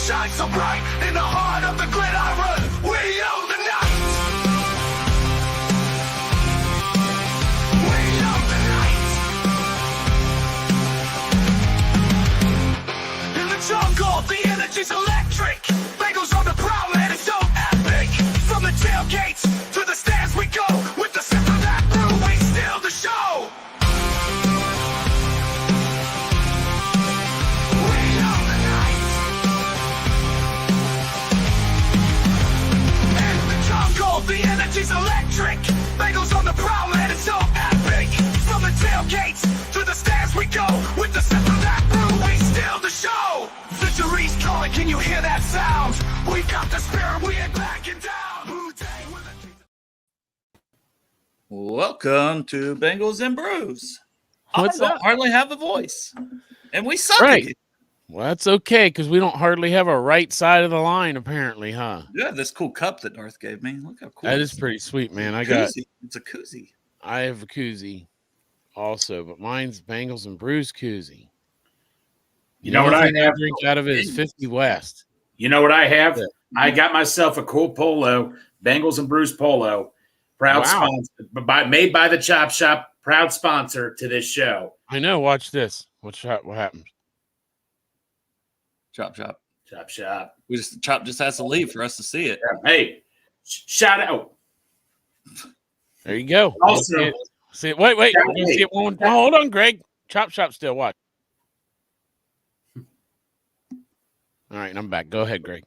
shine so bright in the heart of the gridiron. We own the night. We own the night. In the jungle, the energy's electric. Bengals on the prowl and it's so epic. From the tailgates to the stands we go. With the scent of that brew, we steal the show. We own the night. In the jungle, the energy's electric. Bengals on the prowl and it's so epic. From the tailgates to the stands we go. With the scent of that brew, we steal the show. Victory's calling, can you hear that sound? We got the spirit, we ain't backing down. Wu-Tang with a... Welcome to Bengals and Brews. What's I don't up? hardly have a voice, and we suck. Right. Again. Well, that's okay because we don't hardly have a right side of the line, apparently, huh? Yeah, this cool cup that Darth gave me. Look how cool That it is pretty sweet, man. It's a koozie. I have a koozie also, but mine's Bengals and Brews koozie. You know what I have? Drink out of it is 50 West. You know what I have? Yeah. I got myself a cool polo, Bengals and Brews polo, proud Wow. sponsor, made by the Chop Shop, proud sponsor to this show. I know. Watch this. What happens? Chop. Chop Shop. Chop just has to leave for us to see it. Hey, shout out. There you go. Also, see it. Wait. Hey. We're gonna see it one. Oh, hold on, Greg. Chop Shop still. Watch. All right, I'm back. Go ahead, Greg.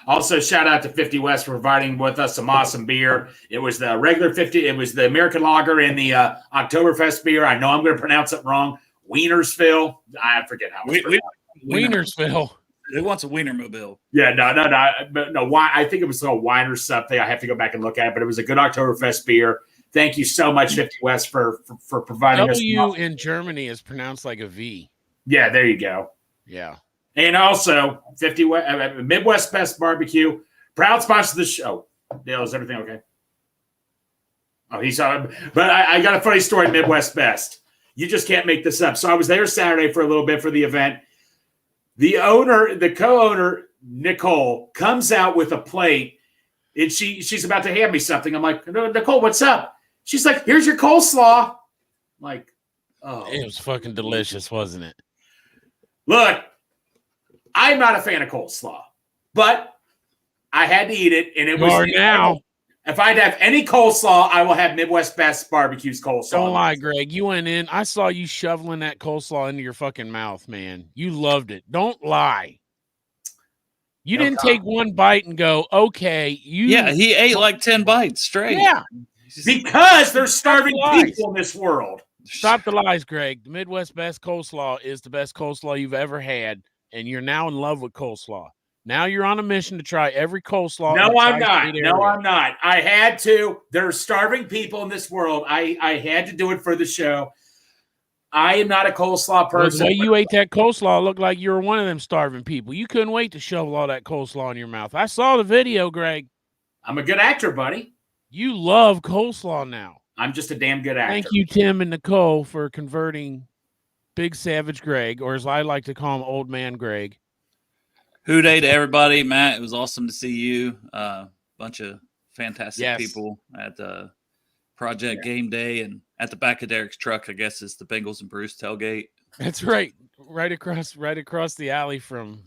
Also, shout out to 50 West for providing with us some awesome beer. It was the regular 50. It was the American Lager and the Oktoberfest beer. I know I'm going to pronounce it wrong. Wienersville. I forget how it's pronounced. Wienersville. Who wants a Wienermobile? Yeah, no. Why? I think it was called wine or something. I have to go back and look at it, but it was a good Oktoberfest beer. Thank you so much, 50 West, for providing us. W in Germany is pronounced like a V. Yeah, there you go. Yeah. And also, 50 Midwest Best Barbecue, proud sponsor of the show. Dale, is everything okay? Oh, he's on. But I got a funny story, Midwest Best. You just can't make this up. So I was there Saturday for a little bit for the event. The co-owner, Nicole, comes out with a plate, and she's about to hand me something. I'm like, Nicole, what's up? She's like, here's your coleslaw. I'm like, oh. It was fucking delicious, wasn't it? Look, I'm not a fan of coleslaw, but I had to eat it, and it You was are now. If I'd have any coleslaw, I will have Midwest Best Barbecue's coleslaw. Don't lie, Greg. You went in. I saw you shoveling that coleslaw into your fucking mouth, man. You loved it. Don't lie. You didn't take one bite and go, okay. Yeah, he ate like 10 bites straight. Yeah. Because there's starving lies. people in this world. Stop the lies, Greg. The Midwest Best Coleslaw is the best coleslaw you've ever had, and you're now in love with coleslaw. Now you're on a mission to try every coleslaw. No, I'm not. No, I'm not. I had to. There's starving people in this world. I had to do it for the show. I am not a coleslaw person. The way you ate that coleslaw looked like you were one of them starving people. You couldn't wait to shovel all that coleslaw in your mouth. I saw the video, Greg. I'm a good actor, buddy. You love coleslaw now. I'm just a damn good actor. Thank you, Tim and Nicole, for converting Big Savage Greg, or as I like to call him, Old Man Greg. Hooday to everybody. Matt, it was awesome to see you. Bunch of fantastic people at the Project Game Day, and at the back of Derek's truck, I guess, is the Bengals and Brews tailgate. That's right. Right across the alley from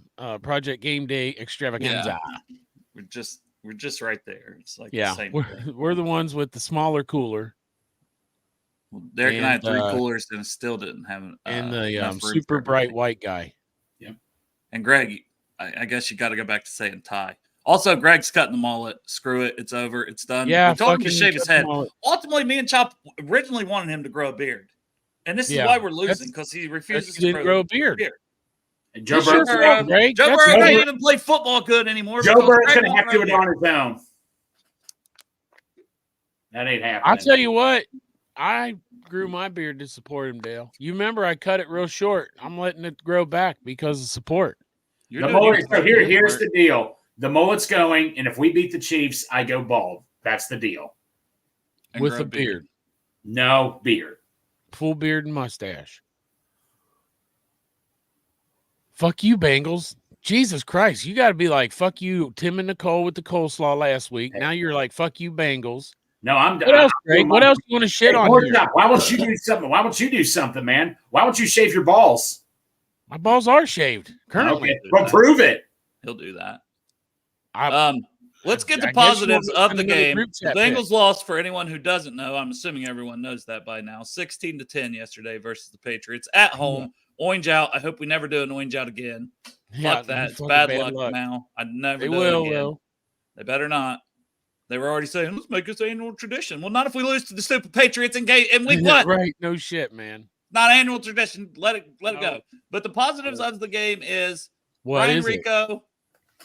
Project Game Day Extravaganza. Yeah. We're just right there. It's like yeah, the same we're the ones with the smaller cooler. Well, Derek and I had 3 coolers and still didn't have and the super bright white guy. Yep. And Greg, I guess you got to go back to saying Ty. Also, Greg's cutting the mullet. Screw it. It's over. It's done. Yeah, we told him to shave his head. Ultimately, me and Chop originally wanted him to grow a beard. And this is why we're losing, because he refuses to grow a beard. And Joe Burrow can't even play football good anymore. Joe Burrow's going to have to do it on his own. That ain't happening. I'll tell you what. I grew my beard to support him, Dale. You remember I cut it real short. I'm letting it grow back because of support. So here's the deal. The mullet's going, and if we beat the Chiefs, I go bald. That's the deal. With a beard. No beard. Full beard and mustache. Fuck you, Bengals. Jesus Christ, you got to be like, fuck you, Tim and Nicole with the coleslaw last week. Now you're like, fuck you, Bengals. No, I'm What else, Greg? What else do you want to shit on here? Why won't you do something? Why won't you do something, man? Why won't you shave your balls? My balls are shaved currently. Okay. Well, prove it. He'll do that. I Let's get the guess you want positives me to of find the another game. group The chat Bengals pick? lost, for anyone who doesn't know. I'm assuming everyone knows that by now. 16-10 yesterday versus the Patriots at home. Orange out. I hope we never do an orange out again. Yeah, Fuck that. It's fucking bad luck now. I'd never They do will, it again. though. They better not. They were already saying, let's make this annual tradition. Well, not if we lose to the stupid Patriots in week one. Right. No shit, man. Not annual tradition. Let it go. But the positives of the game is Ryan Rico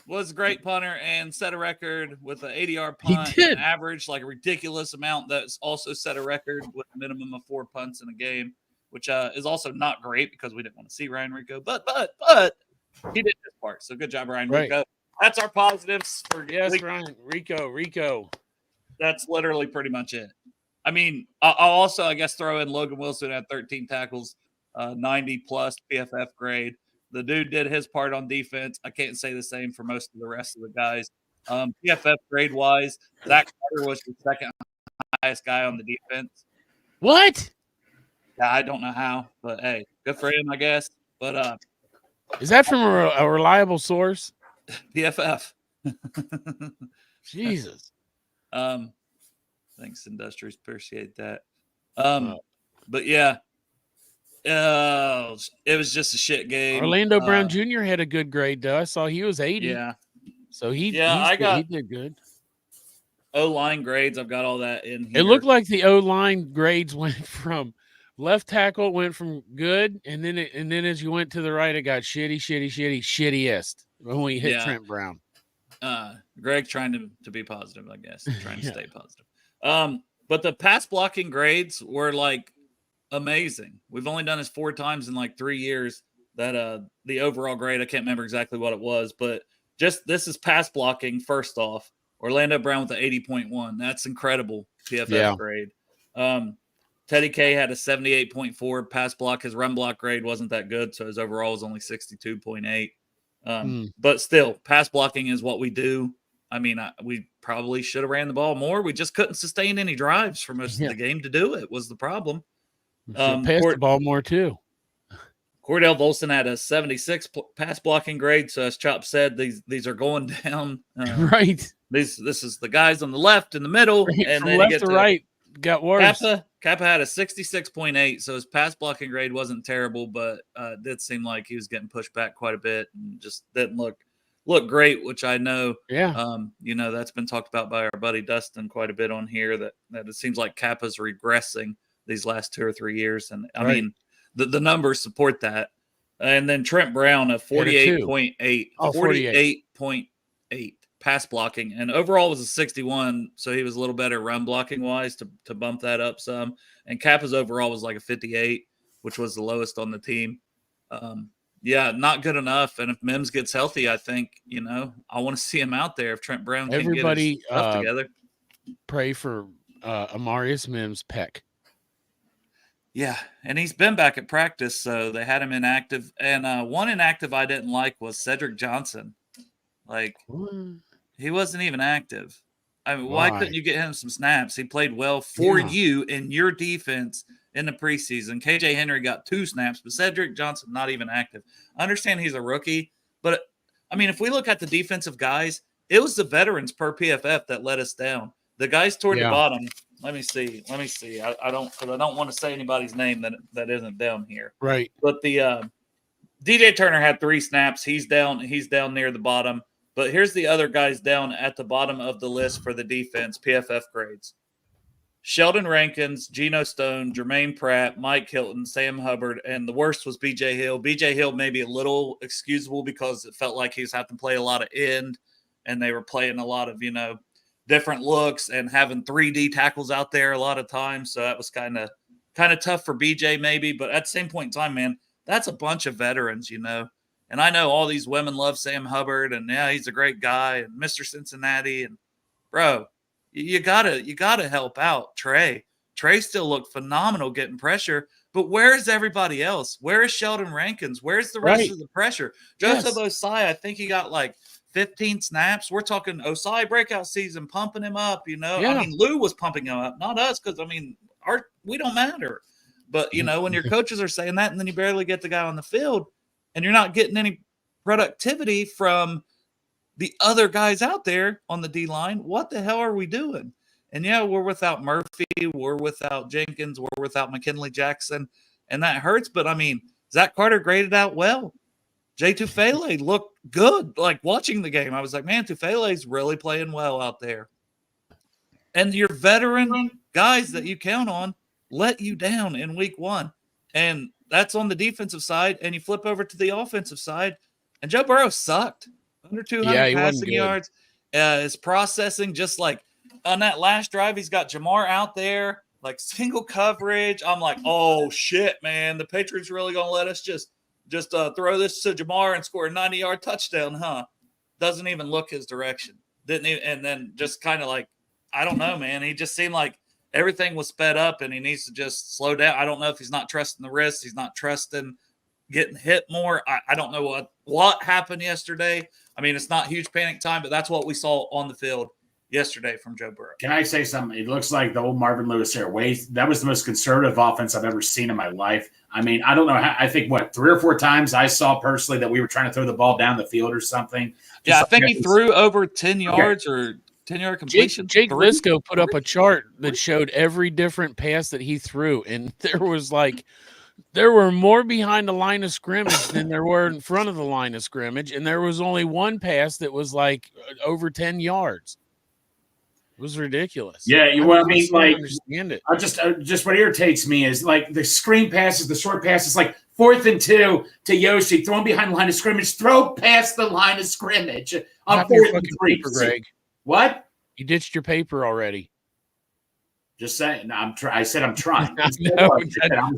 was a great punter and set a record with an 80-yard punt. He did. And averaged like a ridiculous amount. That's also set a record with a minimum of 4 punts in a game, which is also not great because we didn't want to see Ryan Rico. But he did his part. So good job, Ryan Rico. That's our positives for Ryan Rico. That's literally pretty much it. I mean, I'll also, I guess, throw in Logan Wilson at 13 tackles, 90 plus PFF grade. The dude did his part on defense. I can't say the same for most of the rest of the guys. PFF grade wise, Zach Carter was the second highest guy on the defense. What? Yeah, I don't know how, but hey, good for him, I guess. But is that from a reliable source? PFF. Jesus. Thanks, Industries. Appreciate that. But yeah, it was just a shit game. Orlando Brown Jr. had a good grade, though. I saw he was 80. Yeah. So he did good. O-line grades, I've got all that in here. It looked like the O-line grades went from left tackle went from good, and then as you went to the right, it got shittiest when we hit Trent Brown. Greg trying to be positive, I guess, trying to stay positive. But the pass blocking grades were like amazing. We've only done this 4 times in like 3 years. That the overall grade, I can't remember exactly what it was, but just this is pass blocking. First off, Orlando Brown with an 80.1. That's incredible PFF grade. Teddy K had a 78.4 pass block. His run block grade wasn't that good, so his overall was only 62.8. But still, pass blocking is what we do. I mean, we probably should have ran the ball more. We just couldn't sustain any drives for most of the game to do it was the problem. Passed the ball more too. Cordell Volson had a 76 pass blocking grade. So as Chop said, these are going down. Right. This is the guys on the left in the middle, and from then left to right got worse. Kappa had a 66.8, so his pass blocking grade wasn't terrible, but it did seem like he was getting pushed back quite a bit and just didn't look great, which I know. Yeah. That's been talked about by our buddy Dustin quite a bit on here. That it seems like Kappa's regressing these last 2 or 3 years, and I mean the numbers support that. And then Trent Brown a 48.8, 48.8 pass blocking, and overall was a 61, so he was a little better run blocking wise to bump that up some. And Kappa's overall was like a 58, which was the lowest on the team. Not good enough. And if Mims gets healthy, I think I want to see him out there. If Trent Brown can get his stuff together, pray for Amarius Mims' pec. Yeah, and he's been back at practice, so they had him inactive. And one inactive I didn't like was Cedric Johnson. Like, he wasn't even active. I mean, why couldn't you get him some snaps? He played well for you in your defense in the preseason. KJ Henry got 2 snaps, but Cedric Johnson not even active. I understand he's a rookie, but, I mean, if we look at the defensive guys, it was the veterans per PFF that let us down. The guys toward the bottom – Let me see. I don't want to say anybody's name that isn't down here. Right. But the DJ Turner had 3 snaps. He's down near the bottom. But here's the other guys down at the bottom of the list for the defense, PFF grades. Sheldon Rankins, Geno Stone, Jermaine Pratt, Mike Hilton, Sam Hubbard, and the worst was BJ Hill. BJ Hill maybe a little excusable because it felt like he was having to play a lot of end, and they were playing a lot of, different looks and having 3D tackles out there a lot of times. So that was kind of tough for BJ maybe. But at the same point in time, man, that's a bunch of veterans, And I know all these women love Sam Hubbard, and he's a great guy, and Mr. Cincinnati. And bro, you gotta help out Trey. Trey still looked phenomenal getting pressure, But where's everybody else? Where is Sheldon Rankins? Where's the rest of the pressure? Joseph Osai, I think he got like 15 snaps. We're talking Osai breakout season, pumping him up, you know. Yeah. I mean, Lou was pumping him up, not us, because, I mean, we don't matter. But, you know, when your coaches are saying that and then you barely get the guy on the field and you're not getting any productivity from the other guys out there on the D-line, what the hell are we doing? And, yeah, we're without Murphy. We're without Jenkins. We're without McKinley Jackson. And that hurts. But, I mean, Zach Carter graded out well. Jay Tufele looked good. Like, watching the game, I was like, man, Tufele's really playing well out there. And your veteran guys that you count on let you down in week 1. And that's on the defensive side. And you flip over to the offensive side, and Joe Burrow sucked. Under 200 passing yards. His processing, just like on that last drive, he's got Jamar out there, like single coverage. I'm like, oh, shit, man. The Patriots really going to let us just throw this to Jamar and score a 90-yard touchdown, huh? Doesn't even look his direction. Didn't even, and then just kind of like, I don't know, man. He just seemed like everything was sped up and he needs to just slow down. I don't know if he's not trusting the wrist. He's not trusting getting hit more. I don't know what happened yesterday. I mean, it's not huge panic time, but that's what we saw on the field yesterday from Joe Burrow. Can I say something? It looks like the old Marvin Lewis era. That was the most conservative offense I've ever seen in my life. I mean, I don't know. I think, 3 or 4 times I saw personally that we were trying to throw the ball down the field or something. Yeah, I think he threw over 10 yards or 10-yard completion. Jake Lisco put up a chart that showed every different pass that he threw, and there were more behind the line of scrimmage than there were in front of the line of scrimmage, and there was only one pass that was like over 10 yards. It was ridiculous. Yeah, I mean, like, understand it. I just what irritates me is like the screen passes, the short passes, like 4th and 2 to Yoshi, thrown behind the line of scrimmage, throw past the line of scrimmage on 4th and 3. Paper, Greg. What? You ditched your paper already. Just saying. I said I'm trying.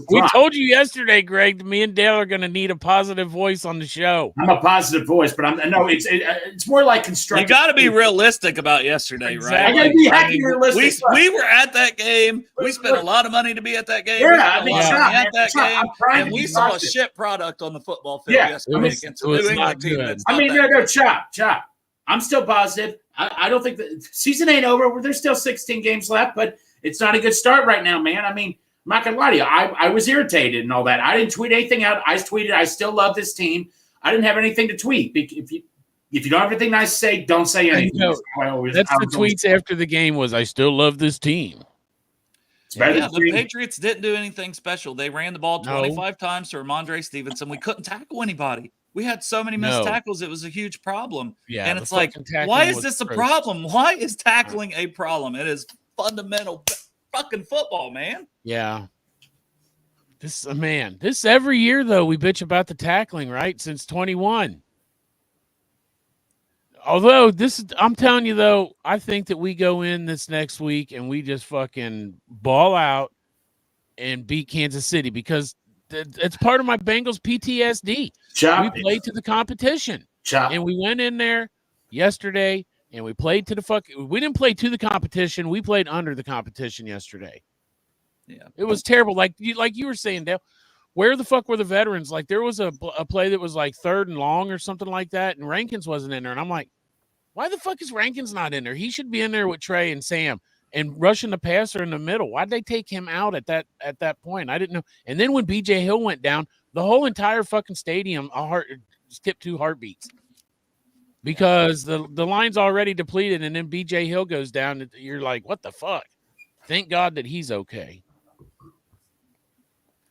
We told you yesterday, Greg. Me and Dale are going to need a positive voice on the show. I'm a positive voice, but it's more like constructive. You got to be realistic about yesterday, right? I got to be happy realistic. We were at that game. We spent a lot of money to be at that game. Yeah, and we saw a shit product on the football field yesterday against New England team. No, chop. I'm still positive. I don't think the season ain't over. There's still 16 games left, but it's not a good start right now, man. I mean, I'm not going to lie to you. I was irritated and all that. I didn't tweet anything out. I tweeted, I still love this team. I didn't have anything to tweet. If you don't have anything nice to say, don't say anything. That's the tweets after the game was, I still love this team. The Patriots didn't do anything special. They ran the ball 25 times to Ramondre Stevenson. We couldn't tackle anybody. We had so many missed tackles. It was a huge problem. Yeah, and it's like, why is this a problem? Why is tackling a problem? It is fundamental fucking football, man. Yeah. This every year, though, we bitch about the tackling, right? Since 21. Although I'm telling you, though, I think that we go in this next week and we just fucking ball out and beat Kansas City because it's part of my Bengals PTSD. We played to the competition. And we went in there yesterday and we played to we didn't play to the competition. We played under the competition yesterday. Yeah. It was terrible. Like you were saying, Dale, where the fuck were the veterans? Like there was a play that was like 3rd and long or something like that. And Rankins wasn't in there. And I'm like, why the fuck is Rankins not in there? He should be in there with Trey and Sam and rushing the passer in the middle. Why'd they take him out at that point? I didn't know. And then when BJ Hill went down, the whole entire fucking stadium skipped 2 heartbeats because the line's already depleted. And then BJ Hill goes down. You're like, what the fuck? Thank God that he's okay.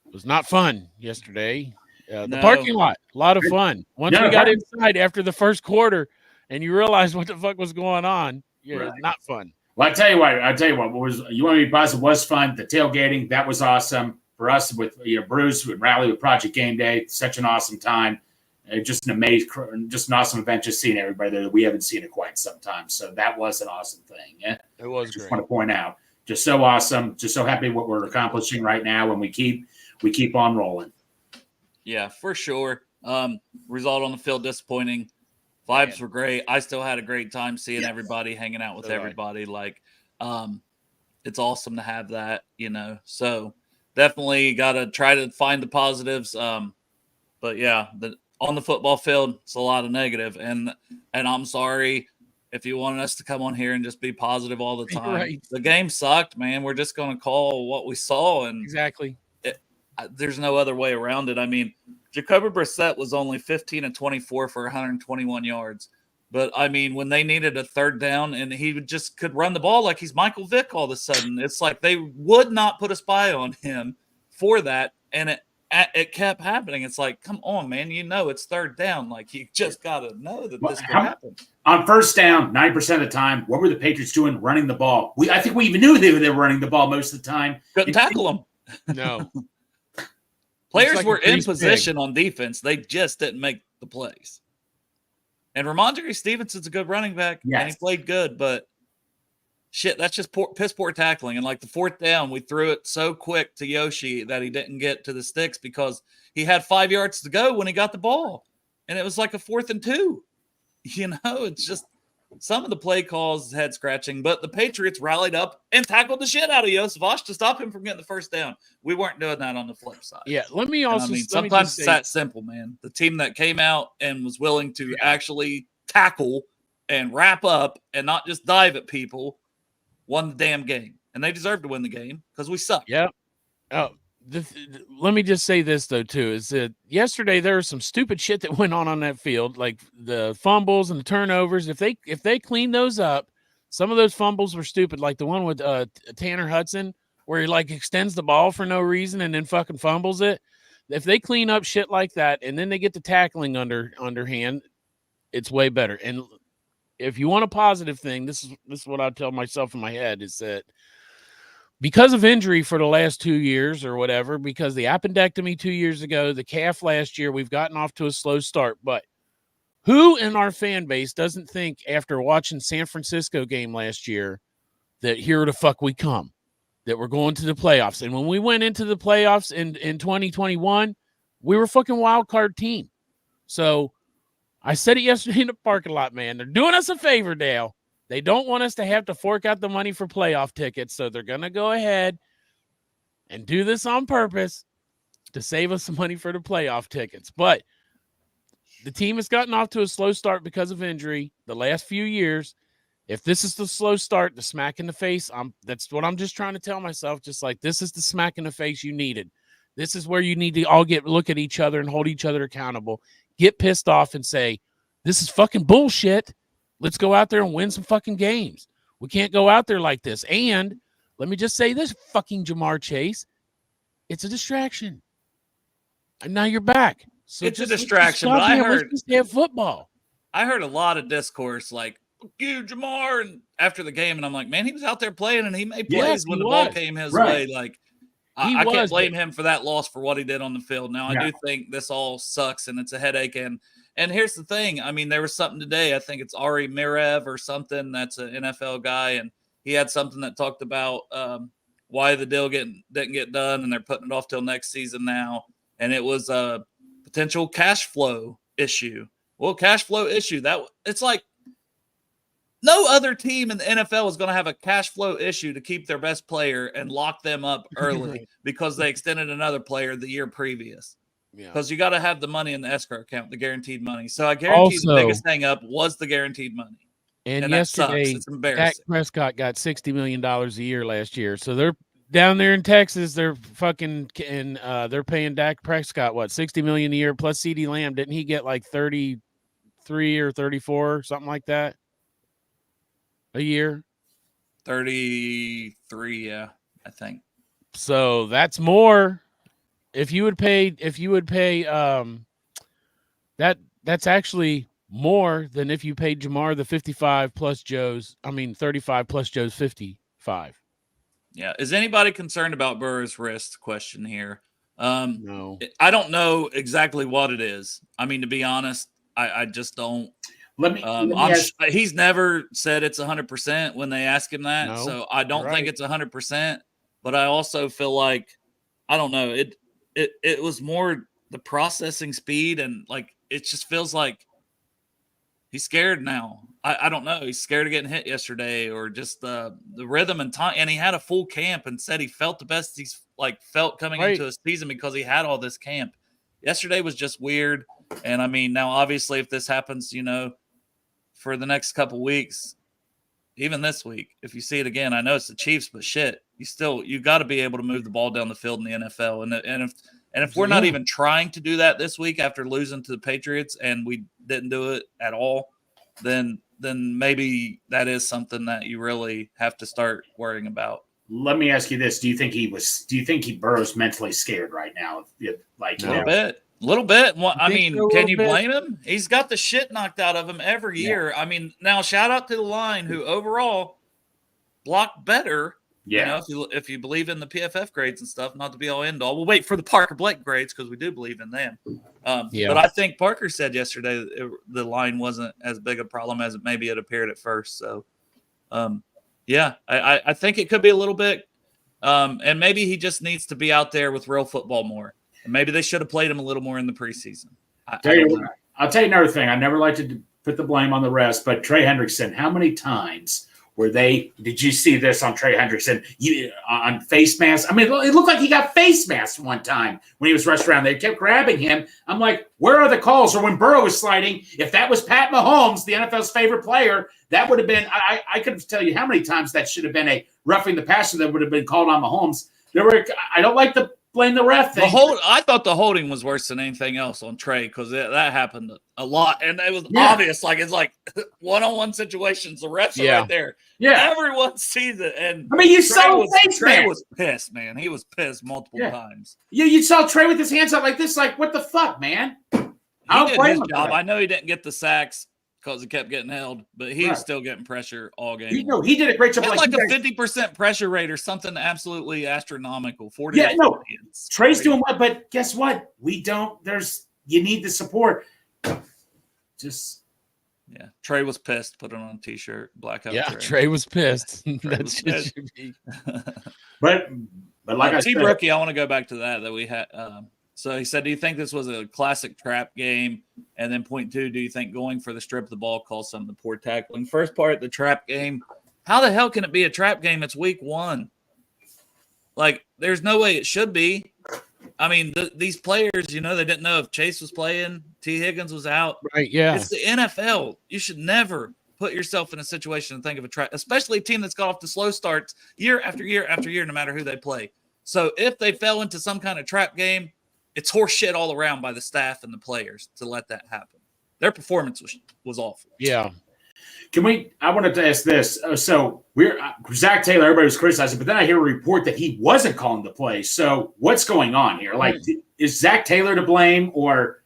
It was not fun yesterday. The parking lot, a lot of fun. Once we got inside after the first quarter and you realized what the fuck was going on, not fun. Well, I tell you what, you want to be positive, was fun. The tailgating, that was awesome for us with Bruce and Rally with Project Game Day. Such an awesome time. Just an awesome event, just seeing everybody there that we haven't seen in quite some time. So that was an awesome thing. Yeah, it was great. Just want to point out, just so awesome, just so happy what we're accomplishing right now, and we keep on rolling. Yeah, for sure. Result on the field disappointing. Vibes were great. I still had a great time seeing everybody, hanging out with everybody. Like, it's awesome to have that, So definitely got to try to find the positives. But yeah, on the football field, it's a lot of negative. And I'm sorry if you wanted us to come on here and just be positive all the time. Right. The game sucked, man. We're just going to call what we saw. And exactly. There's no other way around it. I mean, Jacoby Brissett was only 15 and 24 for 121 yards. But, I mean, when they needed a third down and he just could run the ball like he's Michael Vick all of a sudden, it's like they would not put a spy on him for that. And it kept happening. It's like, come on, man. You know it's third down. Like, you just got to know that this could happen. On first down, 90% of the time, what were the Patriots doing? Running the ball. I think we even knew they were running the ball most of the time. Couldn't tackle them. No. Players like were in position on defense. They just didn't make the plays. And Ramondre Stevenson's a good running back, and he played good, but shit, that's just piss poor tackling. And like the fourth down, we threw it so quick to Yoshi that he didn't get to the sticks because he had 5 yards to go when he got the ball. And it was like a 4th and 2. You know, it's just some of the play calls head scratching, but the Patriots rallied up and tackled the shit out of Joseph to stop him from getting the first down. We weren't doing that on the flip side. Yeah, let me also. Sometimes it's that simple, man. The team that came out and was willing to actually tackle and wrap up and not just dive at people won the damn game, and they deserved to win the game because we suck. Yeah. Oh, let me just say this though too: is that yesterday there was some stupid shit that went on that field, like the fumbles and the turnovers. If they clean those up, some of those fumbles were stupid, like the one with Tanner Hudson, where he like extends the ball for no reason and then fucking fumbles it. If they clean up shit like that and then they get the tackling underhand, it's way better. And if you want a positive thing, this is what I tell myself in my head is that because of injury for the last 2 years or whatever, because the appendectomy 2 years ago, the calf last year, we've gotten off to a slow start. But who in our fan base doesn't think after watching San Francisco game last year that here the fuck we come, that we're going to the playoffs? And when we went into the playoffs in 2021, we were a fucking wild card team. So I said it yesterday in the parking lot, man. They're doing us a favor, Dale. They don't want us to have to fork out the money for playoff tickets, so they're going to go ahead and do this on purpose to save us some money for the playoff tickets. But the team has gotten off to a slow start because of injury the last few years. If this is the slow start, the smack in the face, that's what I'm just trying to tell myself, just like this is the smack in the face you needed. This is where you need to all look at each other and hold each other accountable. Get pissed off and say, this is fucking bullshit. Let's go out there and win some fucking games. We can't go out there like this. And let me just say this, fucking Jamar Chase, it's a distraction. And now you're back. So it's a distraction, but I heard let's just have football. I heard a lot of discourse like, you, Jamar, and after the game, and I'm like, man, he was out there playing and he made plays when the ball came his way. Like, I can't blame him for that loss for what he did on the field. Now, I do think this all sucks and it's a headache. And here's the thing. I mean, there was something today. I think it's Ari Mirev or something. That's an NFL guy. And he had something that talked about why the deal didn't get done. And they're putting it off till next season now. And it was a potential cash flow issue. Well, cash flow issue. It's like no other team in the NFL is going to have a cash flow issue to keep their best player and lock them up early because they extended another player the year previous. Because you got to have the money in the escrow account, the guaranteed money. So I guarantee the biggest hang up was the guaranteed money. And yesterday, it's embarrassing. Dak Prescott got $60 million a year last year. So they're down there in Texas. They're fucking and they're paying Dak Prescott what, $60 million a year plus CeeDee Lamb. Didn't he get like 33 or 34, something like that, a year? 33, yeah, I think. So that's more. If you would pay that's actually more than if you paid Jamar the 35 plus Joe's, 35 plus Joe's 55. Yeah. Is anybody concerned about Burrow's wrist? Question here. No. I don't know exactly what it is. I mean, to be honest, I just don't. Let me he's never said it's 100% when they ask him that. No, so I don't think it's 100%, but I also feel like, I don't know, it was more the processing speed, and like it just feels like he's scared now. I don't know. He's scared of getting hit yesterday, or just the rhythm and time. And he had a full camp and said he felt the best he's felt coming into a season because he had all this camp. Yesterday was just weird. And I mean, now obviously, if this happens, for the next couple weeks, even this week, if you see it again, I know it's the Chiefs, but shit, you got to be able to move the ball down the field in the NFL. And if we're not even trying to do that this week after losing to the Patriots and we didn't do it at all, then maybe that is something that you really have to start worrying about. Let me ask you this: Do you think Burrow's mentally scared right now? A little bit. Well, I mean, can you blame him? He's got the shit knocked out of him every year. I mean, now shout out to the line who overall blocked better. Yeah. If you believe in the PFF grades and stuff, not to be all end all. We'll wait for the Parker Blake grades because we do believe in them. But I think Parker said yesterday the line wasn't as big a problem as maybe it appeared at first. So, I think it could be a little bit. And maybe he just needs to be out there with real football more. And maybe they should have played him a little more in the preseason. I'll tell you another thing. I never like to put the blame on the rest, but Trey Hendrickson, how many times did you see this on Trey Hendrickson on face mask? I mean, it looked like he got face masked one time when he was rushed around. They kept grabbing him. I'm like, where are the calls? Or when Burrow was sliding, if that was Pat Mahomes, the NFL's favorite player, that would have been, I could tell you how many times that should have been a roughing the passer that would have been called on Mahomes. I don't like to blame the ref thing. I thought the holding was worse than anything else on Trey because that happened a lot, and it was obvious. Like it's like one-on-one situations. The refs are right there. Yeah, everyone sees it. And I mean, you saw Trey was pissed, man. He was pissed multiple times. You saw Trey with his hands up like this. Like, what the fuck, man? He did his job. I know he didn't get the sacks because he kept getting held, but he was still getting pressure all game. He did a great job. He had like a 50% pressure rate or something absolutely astronomical. 40. Trey's doing well, but guess what? You need the support. Trey was pissed. Put it on a t-shirt. Blackout. Yeah, Trey was pissed. That's just should be. But like I said, T-Brookie, I want to go back to that we had. So he said, do you think this was a classic trap game? And then point two, do you think going for the strip of the ball caused some of the poor tackling? First part, the trap game. How the hell can it be a trap game? It's week 1. Like, there's no way it should be. I mean, these players, they didn't know if Chase was playing, T. Higgins was out. Right, yeah. It's the NFL. You should never put yourself in a situation and think of a trap, especially a team that's got off to slow starts year after year after year, no matter who they play. So if they fell into some kind of trap game, it's horse shit all around by the staff and the players to let that happen. Their performance was awful. Yeah. I wanted to ask this. So Zach Taylor, everybody was criticizing, but then I hear a report that he wasn't calling the play. So what's going on here? Like, is Zach Taylor to blame or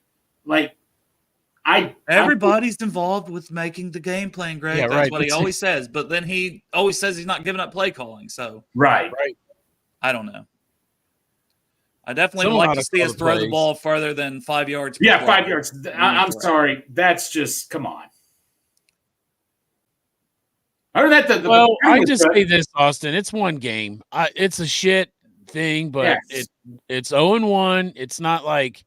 everybody's involved with making the game plan, Greg. Yeah, That's what he always says. But then he always says he's not giving up play calling. So right. I don't know. I definitely would like to see us throw the ball farther than 5 yards. Yeah, 5 yards. I'm sorry. That's just, come on. I just say this, Austin. It's one game. It's a shit thing, but it's 0-1. It's not like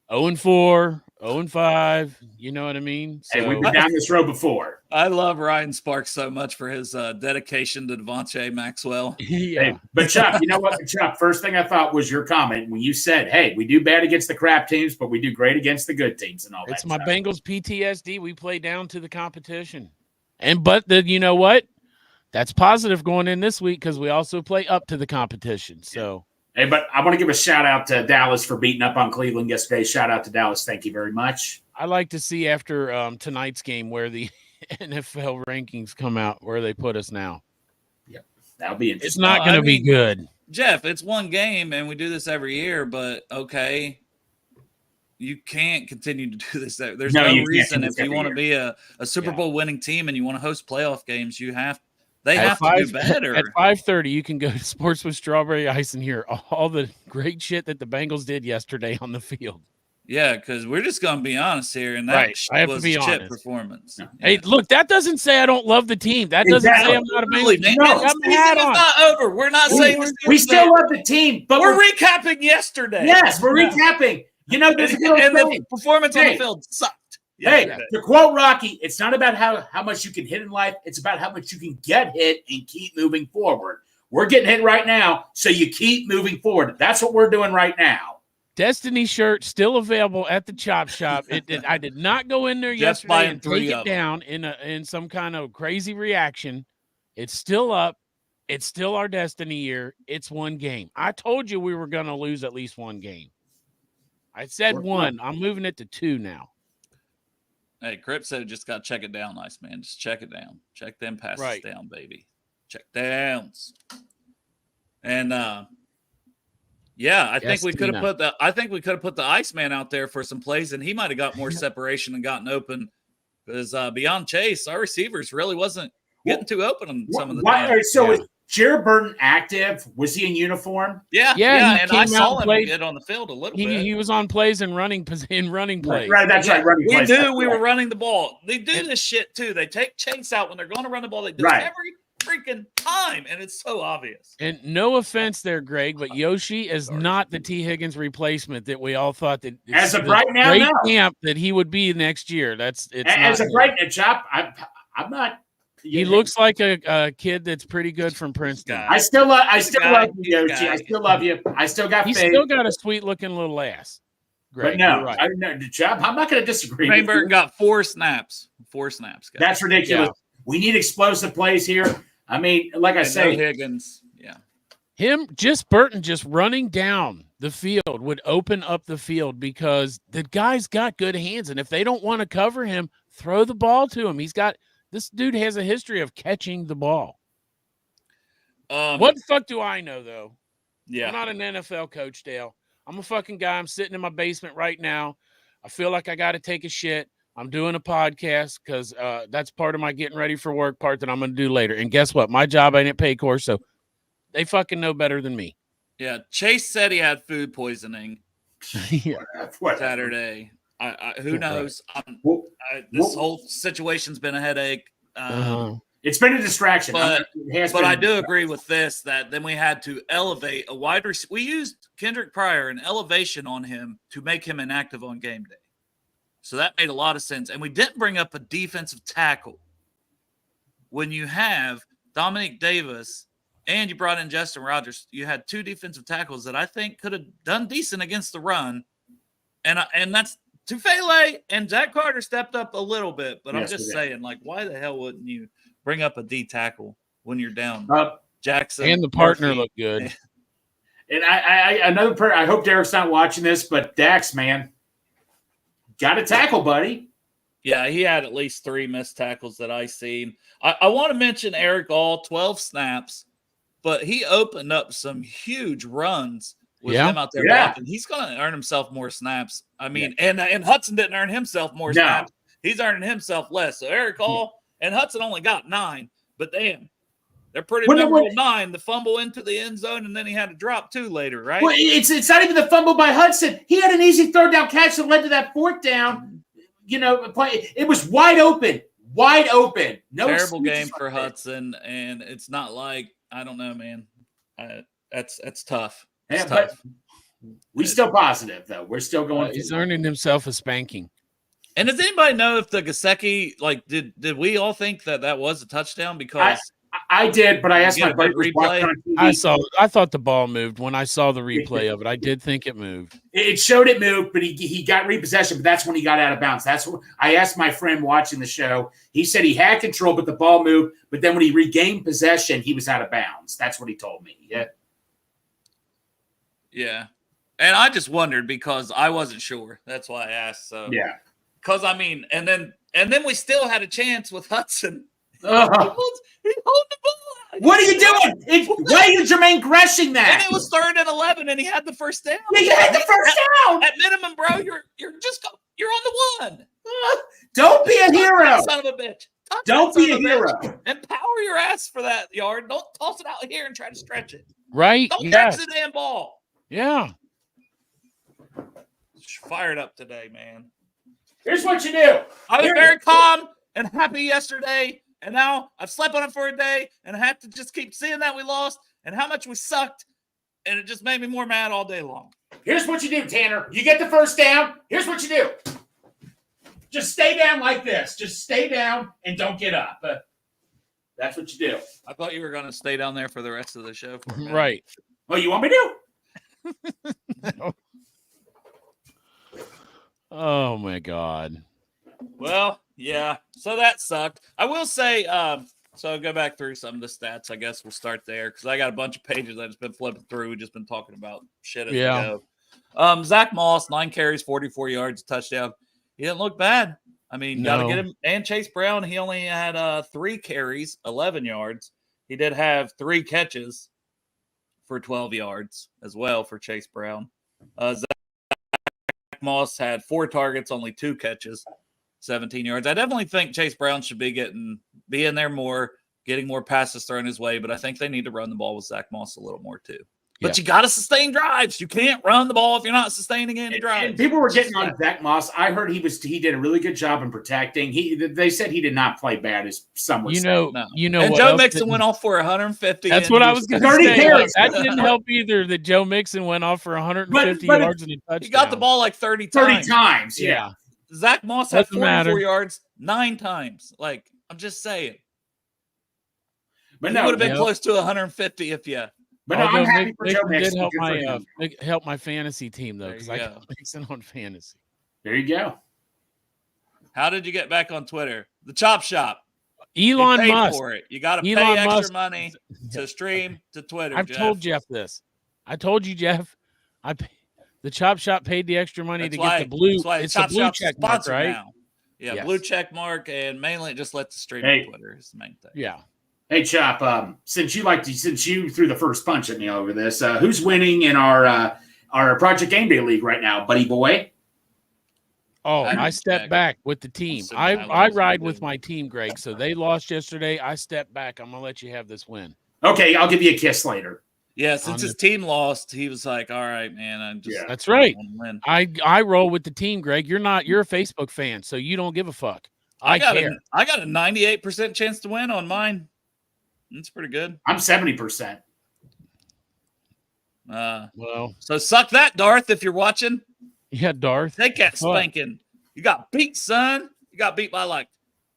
0-4, 0-5. You know what I mean? So, we've been down this road before. I love Ryan Sparks so much for his dedication to Devontae Maxwell. Yeah. Hey, but Chuck, you know what, Chuck? First thing I thought was your comment when you said, "Hey, we do bad against the crap teams, but we do great against the good teams," and all that. It's my Bengals PTSD. We play down to the competition, you know what? That's positive going in this week because we also play up to the competition. So. Hey, but I want to give a shout out to Dallas for beating up on Cleveland yesterday. Shout out to Dallas. Thank you very much. I like to see after tonight's game where the NFL rankings come out, where they put us now. Yep. That'll be interesting. It's not going to be good. Jeff, it's one game and we do this every year, but okay. You can't continue to do this. There's no reason if you want to be a Super Bowl winning team and you want to host playoff games, they have to do better. At 5:30, you can go to Sports with Strawberry Ice and hear all the great shit that the Bengals did yesterday on the field. Yeah, because we're just going to be honest here, and that was a shit performance. No. Hey, look, that doesn't say I don't love the team. That doesn't say I'm not a Bengals fan. It's not over. We're not saying we still love the team, but we're recapping yesterday. Yes, we're recapping. And the performance on the field sucked. yesterday. To quote Rocky, it's not about how much you can hit in life. It's about how much you can get hit and keep moving forward. We're getting hit right now, so you keep moving forward. That's what we're doing right now. Destiny shirt still available at the chop shop. I did not go in there yesterday and take it down in some kind of crazy reaction. It's still up. It's still our Destiny year. It's one game. I told you we were going to lose at least one game. I said one. I'm moving it to 2 now. Hey, Crip said just got to check it down, nice man. Just check it down. Check them passes down, baby. Check downs. And I think we could have put the Iceman out there for some plays, and he might have got more separation and gotten open because beyond Chase, our receivers really wasn't getting too open on some of the times. So is Jared Burton active? Was he in uniform? Yeah. And I saw him get on the field a little bit. He was on plays and running plays. Right, that's right. Running plays. We were running the ball. They do this shit too. They take Chase out when they're going to run the ball. They do it every freaking time, and it's so obvious. And no offense there, Greg, but Yoshi is not the T. Higgins replacement that we all thought that as of right now, camp that he would be next year. It's as of right now, Chop. I'm not. He looks like a kid that's pretty good from Princeton. I still love you, Yoshi. I still love you. I still got faith. He's still got a sweet looking little ass. Greg, but no, right. I'm not going to disagree. Rainburn got 4 snaps. 4 snaps. Guys. That's ridiculous. Yeah. We need explosive plays here. I mean, like I say, Higgins. Yeah. Burton just running down the field would open up the field because the guy's got good hands. And if they don't want to cover him, throw the ball to him. This dude has a history of catching the ball. What the fuck do I know, though? Yeah. I'm not an NFL coach, Dale. I'm a fucking guy. I'm sitting in my basement right now. I feel like I got to take a shit. I'm doing a podcast because that's part of my getting ready for work part that I'm going to do later. And guess what? My job ain't at Paycor, so they fucking know better than me. Yeah, Chase said he had food poisoning Saturday. Who knows? This whole situation's been a headache. It's been a distraction. But I do agree with this, that then we had to elevate a wide receiver. We used Kendrick Pryor and elevation on him to make him inactive on game day. So that made a lot of sense. And we didn't bring up a defensive tackle. When you have Dominic Davis and you brought in Justin Rogers, you had 2 defensive tackles that I think could have done decent against the run. And that's Tufele and Zach Carter stepped up a little bit. But I'm just saying, like, why the hell wouldn't you bring up a D tackle when you're down? Jackson. And the partner looked good. And I hope Derek's not watching this, but Dax, man. Got to tackle, buddy. Yeah, he had at least 3 missed tackles that I seen. I want to mention Eric All, 12 snaps, but he opened up some huge runs with him out there blocking. He's going to earn himself more snaps. I mean, and Hudson didn't earn himself more snaps. He's earning himself less. So Eric All and Hudson only got 9, but damn, they're pretty memorable 9. The fumble into the end zone, and then he had to drop 2 later, right? Well, it's not even the fumble by Hudson. He had an easy 3rd down catch that led to that 4th down. Play. It was wide open. No terrible game for Hudson, and it's not like I don't know, man. That's tough. It's tough. We still positive though. We're still going. He's earning himself a spanking. And does anybody know if the Gesicki, like, did we all think that was a touchdown? Because I did, but I asked my buddy replay. I thought the ball moved when I saw the replay of it. I did think it moved. It showed it moved, but he got repossession, but that's when he got out of bounds. That's what I asked my friend watching the show. He said he had control, but the ball moved. But then when he regained possession, he was out of bounds. That's what he told me. Yeah. Yeah. And I just wondered because I wasn't sure. That's why I asked. So yeah. Because I mean, and then we still had a chance with Hudson. He Uh-huh. holds the ball. What are you doing? Why are you Jermaine Greshing that? And it was 3rd and 11, and he had the first down. Yeah, you had the first down. At minimum, bro, you're on the 1. Don't be a hero, son of a bitch. Don't be a hero. Empower your ass for that yard. Don't toss it out here and try to stretch it. Right? Don't catch the damn ball. Yeah. Fired up today, man. Here's what you do. I was very calm and happy yesterday, and now I've slept on it for a day, and I have to just keep seeing that we lost and how much we sucked, and it just made me more mad all day long. Here's what you do, Tanner. You get the first down. Here's what you do. Just stay down like this. Just stay down and don't get up. That's what you do. I thought you were going to stay down there for the rest of the show. For a minute. Right. Oh, you want me to? Oh my God. Well, yeah. So that sucked. I will say, so go back through some of the stats. I guess we'll start there because I got a bunch of pages I've just been flipping through. We've just been talking about shit as we go. Zach Moss, 9 carries, 44 yards, touchdown. He didn't look bad. I mean, got to get him. And Chase Brown, he only had 3 carries, 11 yards. He did have 3 catches for 12 yards as well for Chase Brown. Zach Moss had 4 targets, only 2 catches, 17 yards. I definitely think Chase Brown should be in there more, getting more passes thrown his way, but I think they need to run the ball with Zach Moss a little more too. But you got to sustain drives. You can't run the ball if you're not sustaining any drives. And people were getting on Zach Moss. I heard he did a really good job in protecting. They said he did not play bad, as some would say. No. And Joe Mixon went off for 150. That's what I was going to say. Carries. That didn't help either. That Joe Mixon went off for 150 yards and a touchdown. He got the ball like 30 times. 30 times, yeah. Zach Moss had 44 yards 9 times. Like, I'm just saying. But he would have been close to 150 if you. But no, I'm happy for Joe Mixon. Did help my fantasy team though, because I got Mixon on fantasy. There you go. How did you get back on Twitter? The Chop Shop. Elon Musk. For it. You got to pay extra money to stream to Twitter. I've told Jeff this. I told you, Jeff. The Chop Shop paid the extra money to get the blue. It's the blue check mark, right? Now. Yeah, blue check mark, and mainly it just lets the stream on Twitter is the main thing. Yeah. Hey Chop, since you threw the first punch at me over this, who's winning in our Project Game Day League right now, buddy boy? Oh, I stepped back with the team. I ride with my team, Greg. So they lost yesterday. I stepped back. I'm gonna let you have this win. Okay, I'll give you a kiss later. Yeah, since his team lost, he was like, "All right, man, that's right. I roll with the team, Greg. You're a Facebook fan, so you don't give a fuck. I got a 98% chance to win on mine. That's pretty good. I'm 70%. Well, so suck that, Darth, if you're watching. Yeah, Darth. Take that spanking. You got beat, son. You got beat by like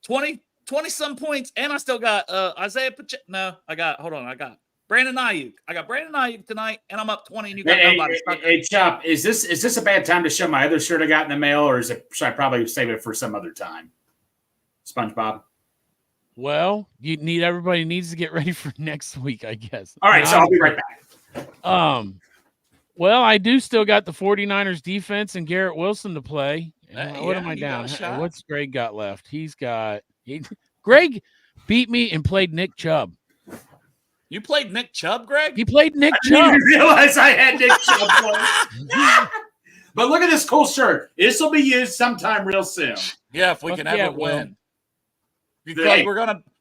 20 some points, and I still got Isaiah Pacheco. No, I got Brandon Ayuk. I got Brandon Ayuk tonight, and I'm up 20, and you got nobody. Hey, Chop, is this a bad time to show my other shirt I got in the mail, or should I probably save it for some other time? SpongeBob. Well, everybody needs to get ready for next week, I guess. All right, so I'll be right back. Well, I do still got the 49ers defense and Garrett Wilson to play. What am I down? What's Greg got left? Greg beat me and played Nick Chubb. You played Nick Chubb, Greg? He played Nick Chubb. I didn't realize I had Nick Chubb play. But look at this cool shirt. This will be used sometime real soon. Yeah, if we can ever win. Because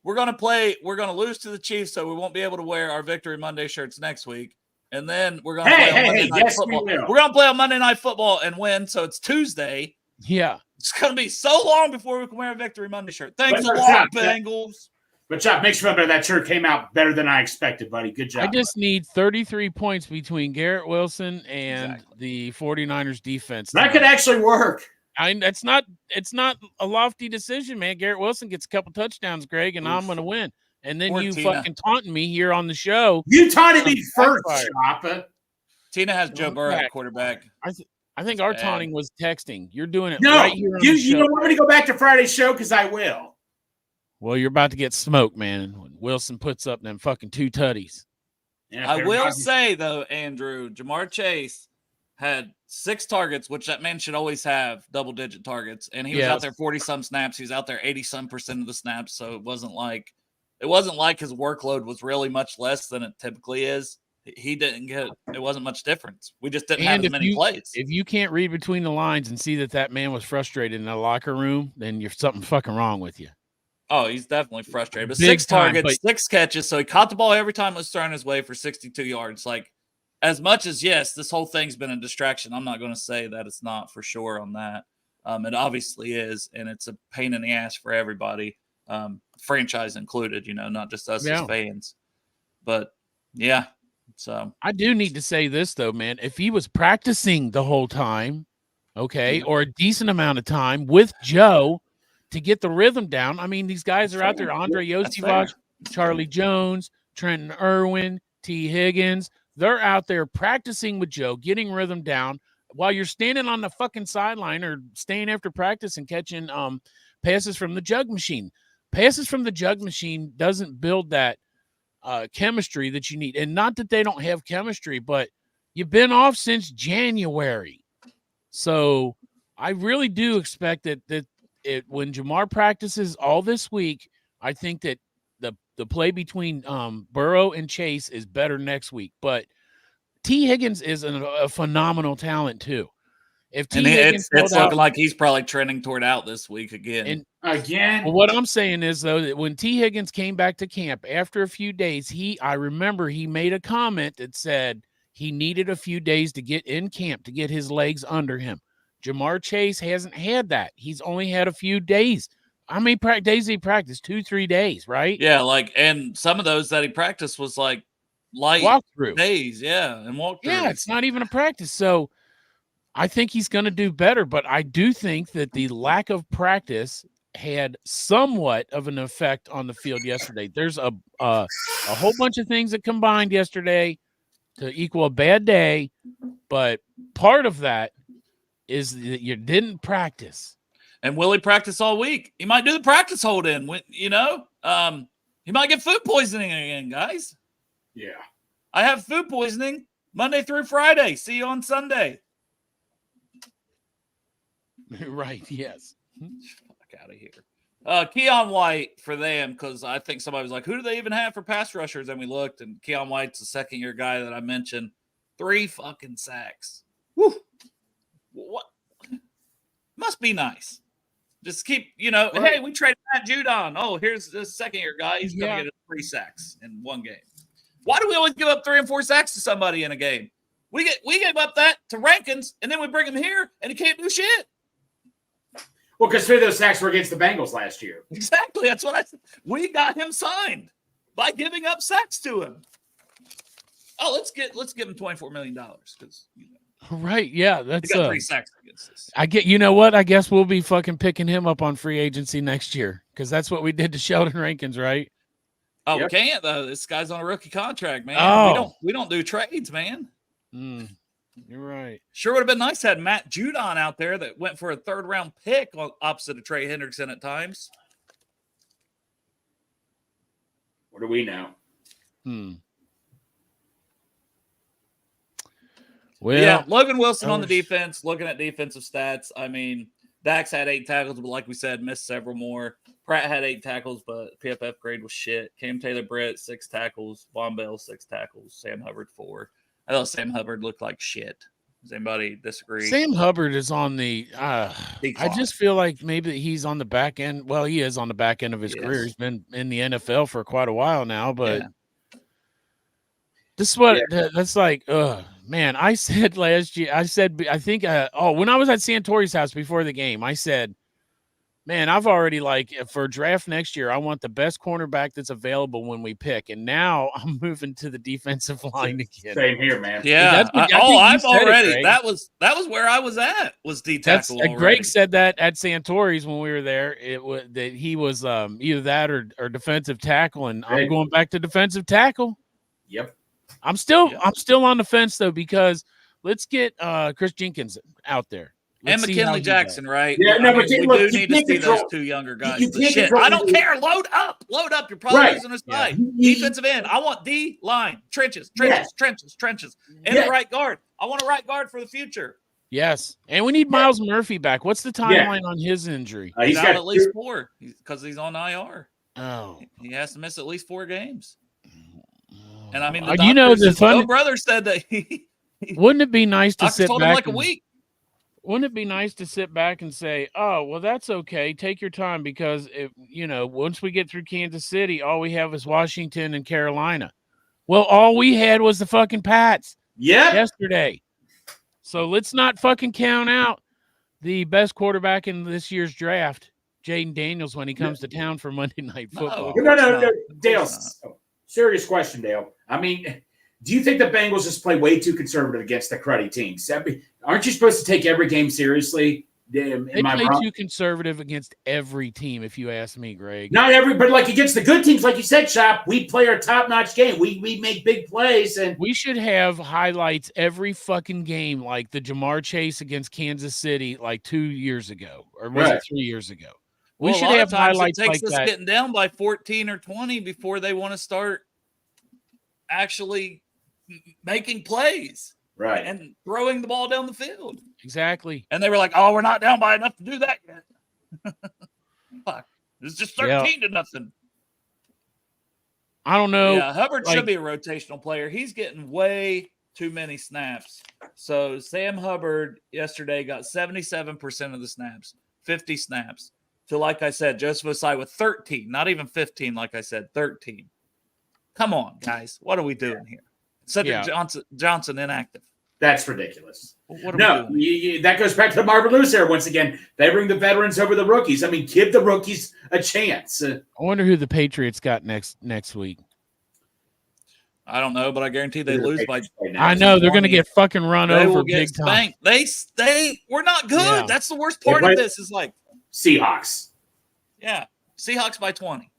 we're gonna lose to the Chiefs, so we won't be able to wear our Victory Monday shirts next week. And then we're gonna play on Monday Night Football. We're gonna play on Monday Night Football and win, so it's Tuesday. Yeah. It's gonna be so long before we can wear a Victory Monday shirt. Thanks a lot, Bengals. But Chop, make sure that shirt came out better than I expected, buddy. Good job. I just need 33 points between Garrett Wilson and the 49ers defense. That could actually work. It's not a lofty decision, man. Garrett Wilson gets a couple touchdowns, Greg, and I'm going to win. And then fucking taunting me here on the show. You taunted me first, Chop. Tina has Joe Burrow at quarterback. I think our taunting was texting. You're doing it right here on the show. You don't want me to go back to Friday's show because I will. Well, you're about to get smoked, man. When Wilson puts up them fucking 2 tutties. Yeah, I will say, though, Andrew, Jamar Chase had 6 targets, which that man should always have double-digit targets, and he was out there 40-some snaps. He was out there 80-some% of the snaps, so it wasn't like his workload was really much less than it typically is. He didn't get – it wasn't much difference. We just didn't have as many plays. If you can't read between the lines and see that man was frustrated in the locker room, then you're something fucking wrong with you. Oh, he's definitely frustrated. But 6 targets, 6 catches, so he caught the ball every time it was thrown his way for 62 yards. Like, as much as, yes, this whole thing's been a distraction, I'm not going to say that it's not for sure on that. It obviously is, and it's a pain in the ass for everybody, franchise included, not just us as fans. But, yeah, so. I do need to say this, though, man. If he was practicing the whole time, okay, or a decent amount of time with Joe to get the rhythm down. I mean, these guys are out there, Andre Yosivach, Charlie Jones, Trenton Irwin, T. Higgins. They're out there practicing with Joe, getting rhythm down while you're standing on the fucking sideline or staying after practice and catching passes from the jug machine. Passes from the jug machine doesn't build that chemistry that you need. And not that they don't have chemistry, but you've been off since January. So I really do expect that when Jamar practices all this week, I think that the play between Burrow and Chase is better next week. But T. Higgins is a phenomenal talent too. If T. Higgins it's looking like he's probably trending toward out this week again. Well, what I'm saying is though that when T. Higgins came back to camp after a few days, I remember he made a comment that said he needed a few days to get in camp to get his legs under him. Jamar Chase hasn't had that. He's only had a few days. How many days did he practice? 2-3 days, right? Yeah, and some of those that he practiced was like light walkthrough days, and walkthrough. Yeah, it's not even a practice. So I think he's going to do better, but I do think that the lack of practice had somewhat of an effect on the field yesterday. There's a whole bunch of things that combined yesterday to equal a bad day, but part of that is that you didn't practice. And will he practice all week? He might do the practice hold in. He might get food poisoning again, guys. Yeah. I have food poisoning Monday through Friday. See you on Sunday. Right, yes. Fuck out of here. Keon White for them, because I think somebody was like, who do they even have for pass rushers? And we looked, and Keon White's the second-year guy that I mentioned. 3 fucking sacks. Woo. What? Must be nice. Just keep, right. Hey, we traded Matt Judon. Oh, here's this second-year guy. He's going to get 3 sacks in one game. Why do we always give up 3 and 4 sacks to somebody in a game? We gave up that to Rankins, and then we bring him here, and he can't do shit. Well, because 3 of those sacks were against the Bengals last year. Exactly. That's what I said. We got him signed by giving up sacks to him. Oh, let's give him $24 million because right, yeah, that's 3 sacks against us. You know what? I guess we'll be fucking picking him up on free agency next year because that's what we did to Sheldon Rankins, right? Oh, yep. We can't though. This guy's on a rookie contract, man. Oh. We don't do trades, man. You're right. Sure would have been nice to have Matt Judon out there that went for a 3rd-round pick opposite of Trey Hendrickson at times. What do we know? Well, yeah, Logan Wilson on the defense, looking at defensive stats. I mean, Dax had 8 tackles, but like we said, missed several more. Pratt had 8 tackles, but PFF grade was shit. Cam Taylor-Britt, 6 tackles. Von Bell, 6 tackles. Sam Hubbard, 4. I thought Sam Hubbard looked like shit. Does anybody disagree? Sam Hubbard is on the I just feel like maybe he's on the back end. Well, he is on the back end of his career. He's been in the NFL for quite a while now, but this is what that's like. Man, I said last year, I think when I was at Santori's house before the game, I said, man, I've already for draft next year, I want the best cornerback that's available when we pick. And now I'm moving to the defensive line again. Same here, man. Yeah. I've already. That was where I was at. Was D tackle. Greg said that at Santori's when we were there. It was that he was either that or defensive tackle, and I'm going back to defensive tackle. Yep. I'm still on the fence though because let's get Chris Jenkins out there. And McKinley Jackson, right? Yeah, we do need to see those 2 younger guys. I don't care. Load up. You're probably losing a side. Defensive end. I want D line. Trenches. And the right guard. I want a right guard for the future. Yes. And we need Miles Murphy back. What's the timeline on his injury? He's out at least 4 because he's on IR. Oh. He has to miss at least 4 games. And I mean, the brother said that he wouldn't it be nice to sit back a week? Wouldn't it be nice to sit back and say, oh, well, that's okay. Take your time because, once we get through Kansas City, all we have is Washington and Carolina. Well, all we had was the fucking Pats yesterday. So let's not fucking count out the best quarterback in this year's draft, Jaden Daniels, when he comes to town for Monday Night Football. No, Dale. Serious question, Dale. I mean, Do you think the Bengals just play way too conservative against the cruddy teams? Aren't you supposed to take every game seriously? They play too conservative against every team, if you ask me, Greg. Not every, but like against the good teams, like you said, Chop, we play our top-notch game. We make big plays, and we should have highlights every fucking game, like the Jamar Chase against Kansas City, like 2 years ago, or was it 3 years ago? We should have highlights it takes like us that. Getting down by 14 or 20 before they want to start actually making plays. Right. And throwing the ball down the field. Exactly. And they were like, oh, we're not down by enough to do that yet. Fuck. It's just 13 to nothing. I don't know. Yeah, Hubbard should be a rotational player. He's getting way too many snaps. So Sam Hubbard yesterday got 77% of the snaps, 50 snaps. So like I said, Joseph Osai with 13, not even 15, like I said, 13. Come on, guys. What are we doing here? Cedric Johnson inactive. That's ridiculous. What are we doing? That goes back to the Marvin Lewis era once again. They bring the veterans over the rookies. I mean, give the rookies a chance. I wonder who the Patriots got next week. I don't know, but I guarantee they lose by. I know they're going to get fucking run over big time. We're not good. Yeah. That's the worst part of this. Is like Seahawks. Yeah, Seahawks by 20.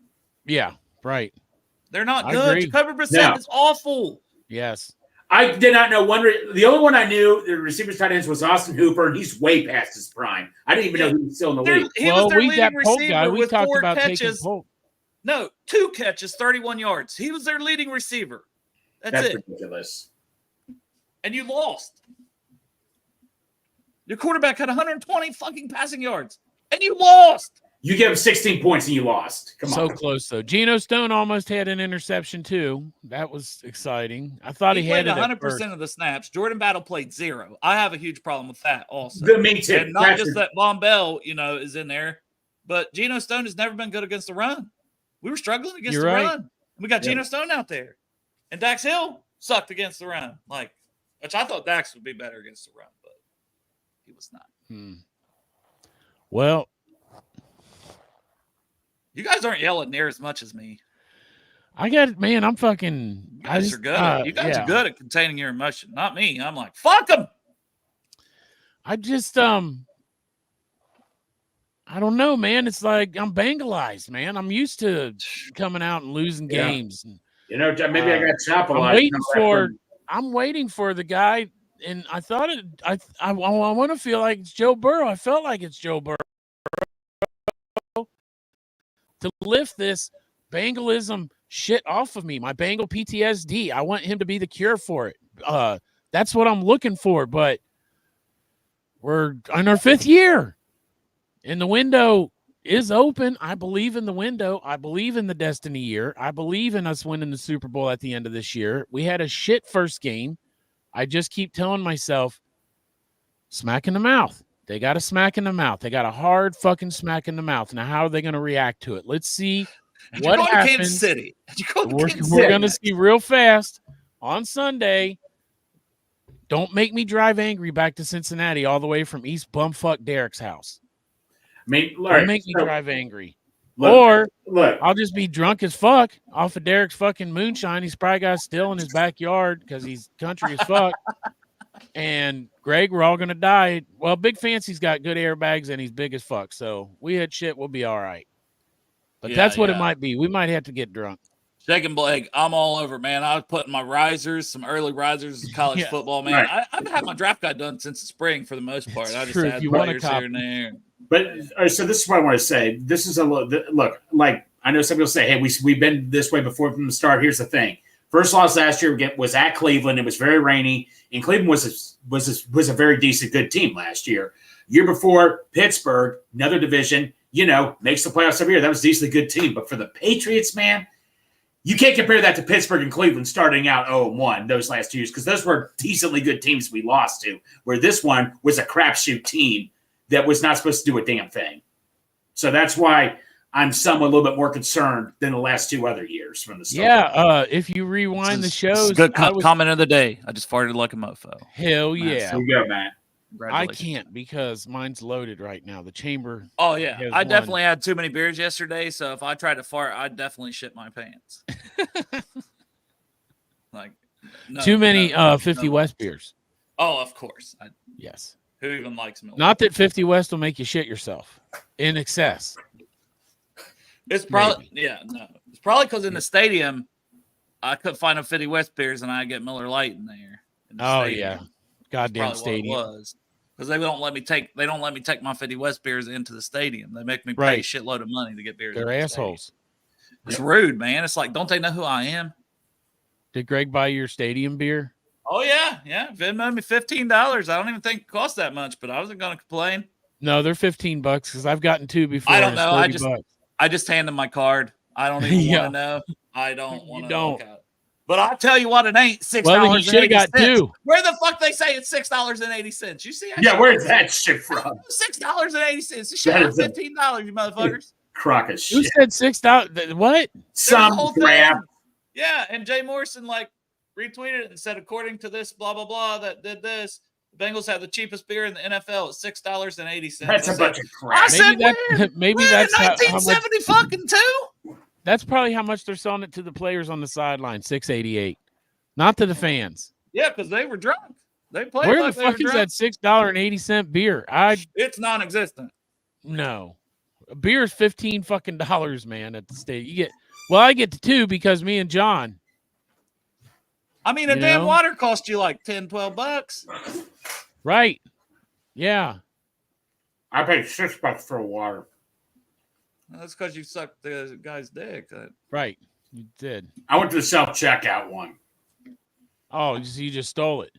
Yeah, right. They're not good. Jacoby Brissett is awful. Yes. I did not know one. The only one I knew, the receivers tight ends, was Austin Hooper, and he's way past his prime. I didn't even know he was still in the league. He was their leading receiver with talked 4 about catches. No, 2 catches, 31 yards. He was their leading receiver. That's it. Ridiculous. And you lost. Your quarterback had 120 fucking passing yards, and you lost. You gave him 16 points and you lost. Come on. So close, though. Geno Stone almost had an interception, too. That was exciting. I thought he had 100% of the snaps. Jordan Battle played 0. I have a huge problem with that also. Me too. And not just that Von Bell, is in there, but Geno Stone has never been good against the run. We were struggling against the run. We got Geno Stone out there. And Dax Hill sucked against the run. Which I thought Dax would be better against the run, but he was not. Well, you guys aren't yelling near as much as me. I'm fucking. You guys are good. You guys are good at containing your emotion. Not me. I'm like, fuck them. I just, I don't know, man. It's like I'm Bengalized, man. I'm used to coming out and losing games. Maybe I got Chop a lot. I'm waiting for the guy, and I thought I want to feel like it's Joe Burrow. I felt like it's Joe Burrow to lift this Bengalism shit off of me, my Bengal PTSD. I want him to be the cure for it. That's what I'm looking for, but we're in our 5th year, and the window is open. I believe in the window. I believe in the destiny year. I believe in us winning the Super Bowl at the end of this year. We had a shit first game. I just keep telling myself, smack in the mouth. They got a smack in the mouth. They got a hard fucking smack in the mouth. Now, how are they going to react to it? Let's see what happens. Kansas City. We're going to see real fast on Sunday. Don't make me drive angry back to Cincinnati all the way from East Bumfuck Derek's house. Don't make me drive angry. Look, I'll just be drunk as fuck off of Derek's fucking moonshine. He's probably got still in his backyard because he's country as fuck. And Greg, we're all going to die. Well, Big Fancy's got good airbags and he's big as fuck. So we had shit. We'll be all right. But that's what it might be. We might have to get drunk. Shaking Blake, I'm all over, man. I was putting my risers, some early risers, college football, man. Right. I've had my draft guide done since the spring for the most part. I just had players here and there. But so this is what I want to say. This is look. Like I know some people say, "Hey, we've been this way before from the start." Here's the thing: first loss last year was at Cleveland. It was very rainy, and Cleveland was a very decent, good team last year. Year before, Pittsburgh, another division, makes the playoffs every year. That was a decently good team. But for the Patriots, man, you can't compare that to Pittsburgh and Cleveland starting out 0-1 those last 2 years because those were decently good teams we lost to. Where this one was a crapshoot team that was not supposed to do a damn thing. So that's why I'm somewhat a little bit more concerned than the last 2 other years from the start. Yeah, if you rewind the shows. Good comment of the day. I just farted like a mofo. Hell yeah. There you go, Matt. I can't because mine's loaded right now. The chamber. Oh, yeah. I definitely had too many beers yesterday, so if I tried to fart, I'd definitely shit my pants. Too many 50 West beers. Oh, of course. Yes. Who even likes Miller? Not that 50 West will make you shit yourself in excess. It's probably It's probably because in the stadium I couldn't find a 50 West beers and I get Miller Lite in there. Yeah, goddamn stadium. Was because they don't let me take my 50 West beers into the stadium. They make me pay a shitload of money to get beers. They're assholes. It's rude, man. It's like, don't they know who I am? Did Greg buy your stadium beer? Oh yeah. Venmo me $15. I don't even think it costs that much, but I wasn't going to complain. No, they're $15 because I've gotten two before. I don't know. I just hand them my card. I don't even want to know. I don't want to look at it. But I'll tell you what, it ain't $6. Well, he should have got two. Where the fuck they say it's $6.80? You see? Where's that shit from? $6.80. This shit is $15, you motherfuckers. Crock of shit. Who said $6? What? Some crap. Yeah, and Jay Morrison retweeted it and said, according to this blah blah blah that did this, the Bengals have the cheapest beer in the NFL at $6.80. That's a bunch of crap. I said, maybe that's 1970 fucking two. That's probably how much they're selling it to the players on the sideline, $6.88, not to the fans. Yeah, because they were drunk. They played. Where the fuck is that $6.80 beer? It's non-existent. No, a beer is $15 fucking dollars, man. At the state, you get. Well, I get the two because me and John. I mean, a damn water cost you like $10-12. Right. Yeah. I paid $6 for a water. That's because you sucked the guy's dick. Right. You did. I went to the self-checkout one. Oh, you just stole it.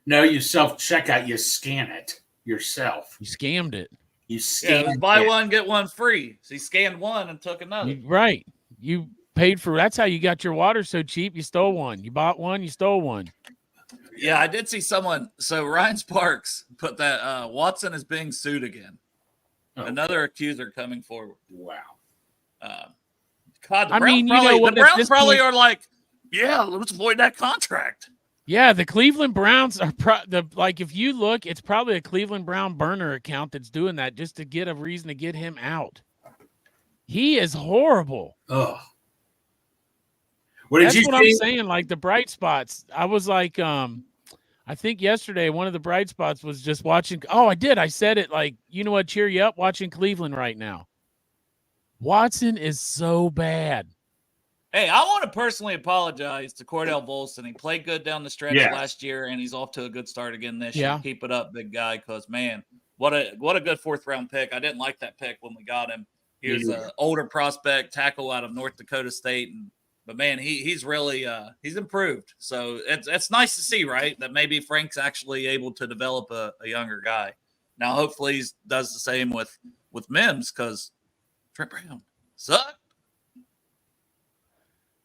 No, you self-checkout. You scan it yourself. You scammed it. You scanned it. Buy one, get one free. So he scanned one and took another. Right. You paid for. That's how you got your water so cheap. You stole one. You bought one. You stole one. Yeah, I did see someone. So Ryan Sparks put that Watson is being sued again. Oh. Another accuser coming forward. Wow. God, the Browns probably are like, yeah, let's avoid that contract. Yeah, the Cleveland Browns are if you look, it's probably a Cleveland Brown burner account that's doing that just to get a reason to get him out. He is horrible. Oh. That's what I'm saying. Like the bright spots. I was like, I think yesterday one of the bright spots was just watching. Oh, I did. I said it like, you know what? Cheer you up watching Cleveland right now. Watson is so bad. Hey, I want to personally apologize to Cordell Volson. He played good down the stretch last year, and he's off to a good start again this year. Keep it up, big guy, because, man, what a good fourth-round pick. I didn't like that pick when we got him. He was an older prospect, tackle out of North Dakota State, but, man, he's really he's improved. So it's nice to see, right, that maybe Frank's actually able to develop a younger guy. Now, hopefully he does the same with Mims, because Trent Brown sucked.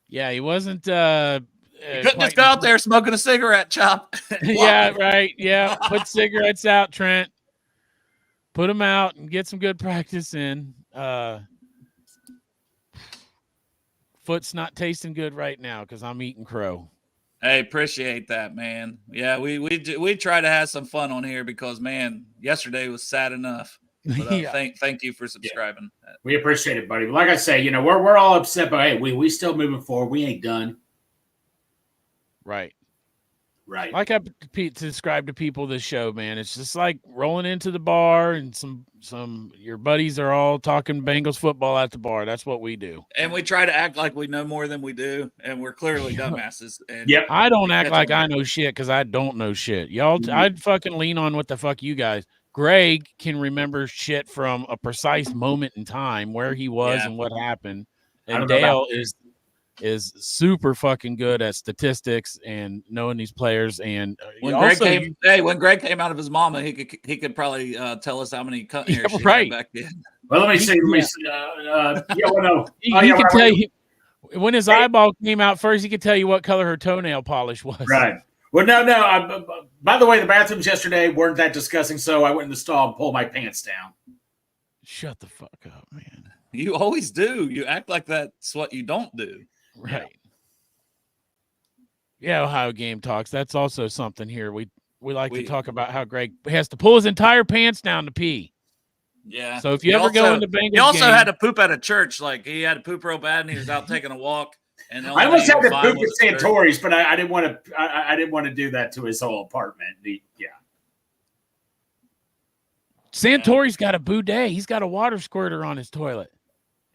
Yeah, he wasn't. He couldn't just go out there smoking a cigarette, Chop. Yeah, right. Yeah, put cigarettes out, Trent. Put them out and get some good practice in. Foot's not tasting good right now because I'm eating crow. Hey, appreciate that, man. Yeah, we try to have some fun on here because, man, yesterday was sad enough. But, thank you for subscribing. Yeah. We appreciate it, buddy. Like I say, we're all upset, but hey, we still moving forward. We ain't done. Right. Like I describe to people this show, man. It's just like rolling into the bar and some your buddies are all talking Bengals football at the bar. That's what we do. And we try to act like we know more than we do, and we're clearly dumbasses. And I don't act like I know shit because I don't know shit. Y'all, I'd fucking lean on what the fuck you guys. Greg can remember shit from a precise moment in time where he was and what happened. And Dale is super fucking good at statistics and knowing these players. And when Greg came out of his mama, he could probably tell us how many cut hairs she had back then. Well, let me see. He can tell you when his eyeball came out first. He could tell you what color her toenail polish was. Right. Well, no. By the way, the bathrooms yesterday weren't that disgusting, so I went in the stall and pulled my pants down. Shut the fuck up, man. You always do. You act like that's what you don't do. Right. Yeah, Ohio Game Talks. That's also something here. We like to talk about how Greg has to pull his entire pants down to pee. Yeah. So if you ever go into Bengals, he also had to poop at a church. Like he had to poop real bad, and he was out taking a walk. And I almost had to poop with at Santori's, but I didn't want to. I didn't want to do that to his whole apartment. Yeah. Santori's got a bidet. He's got a water squirter on his toilet.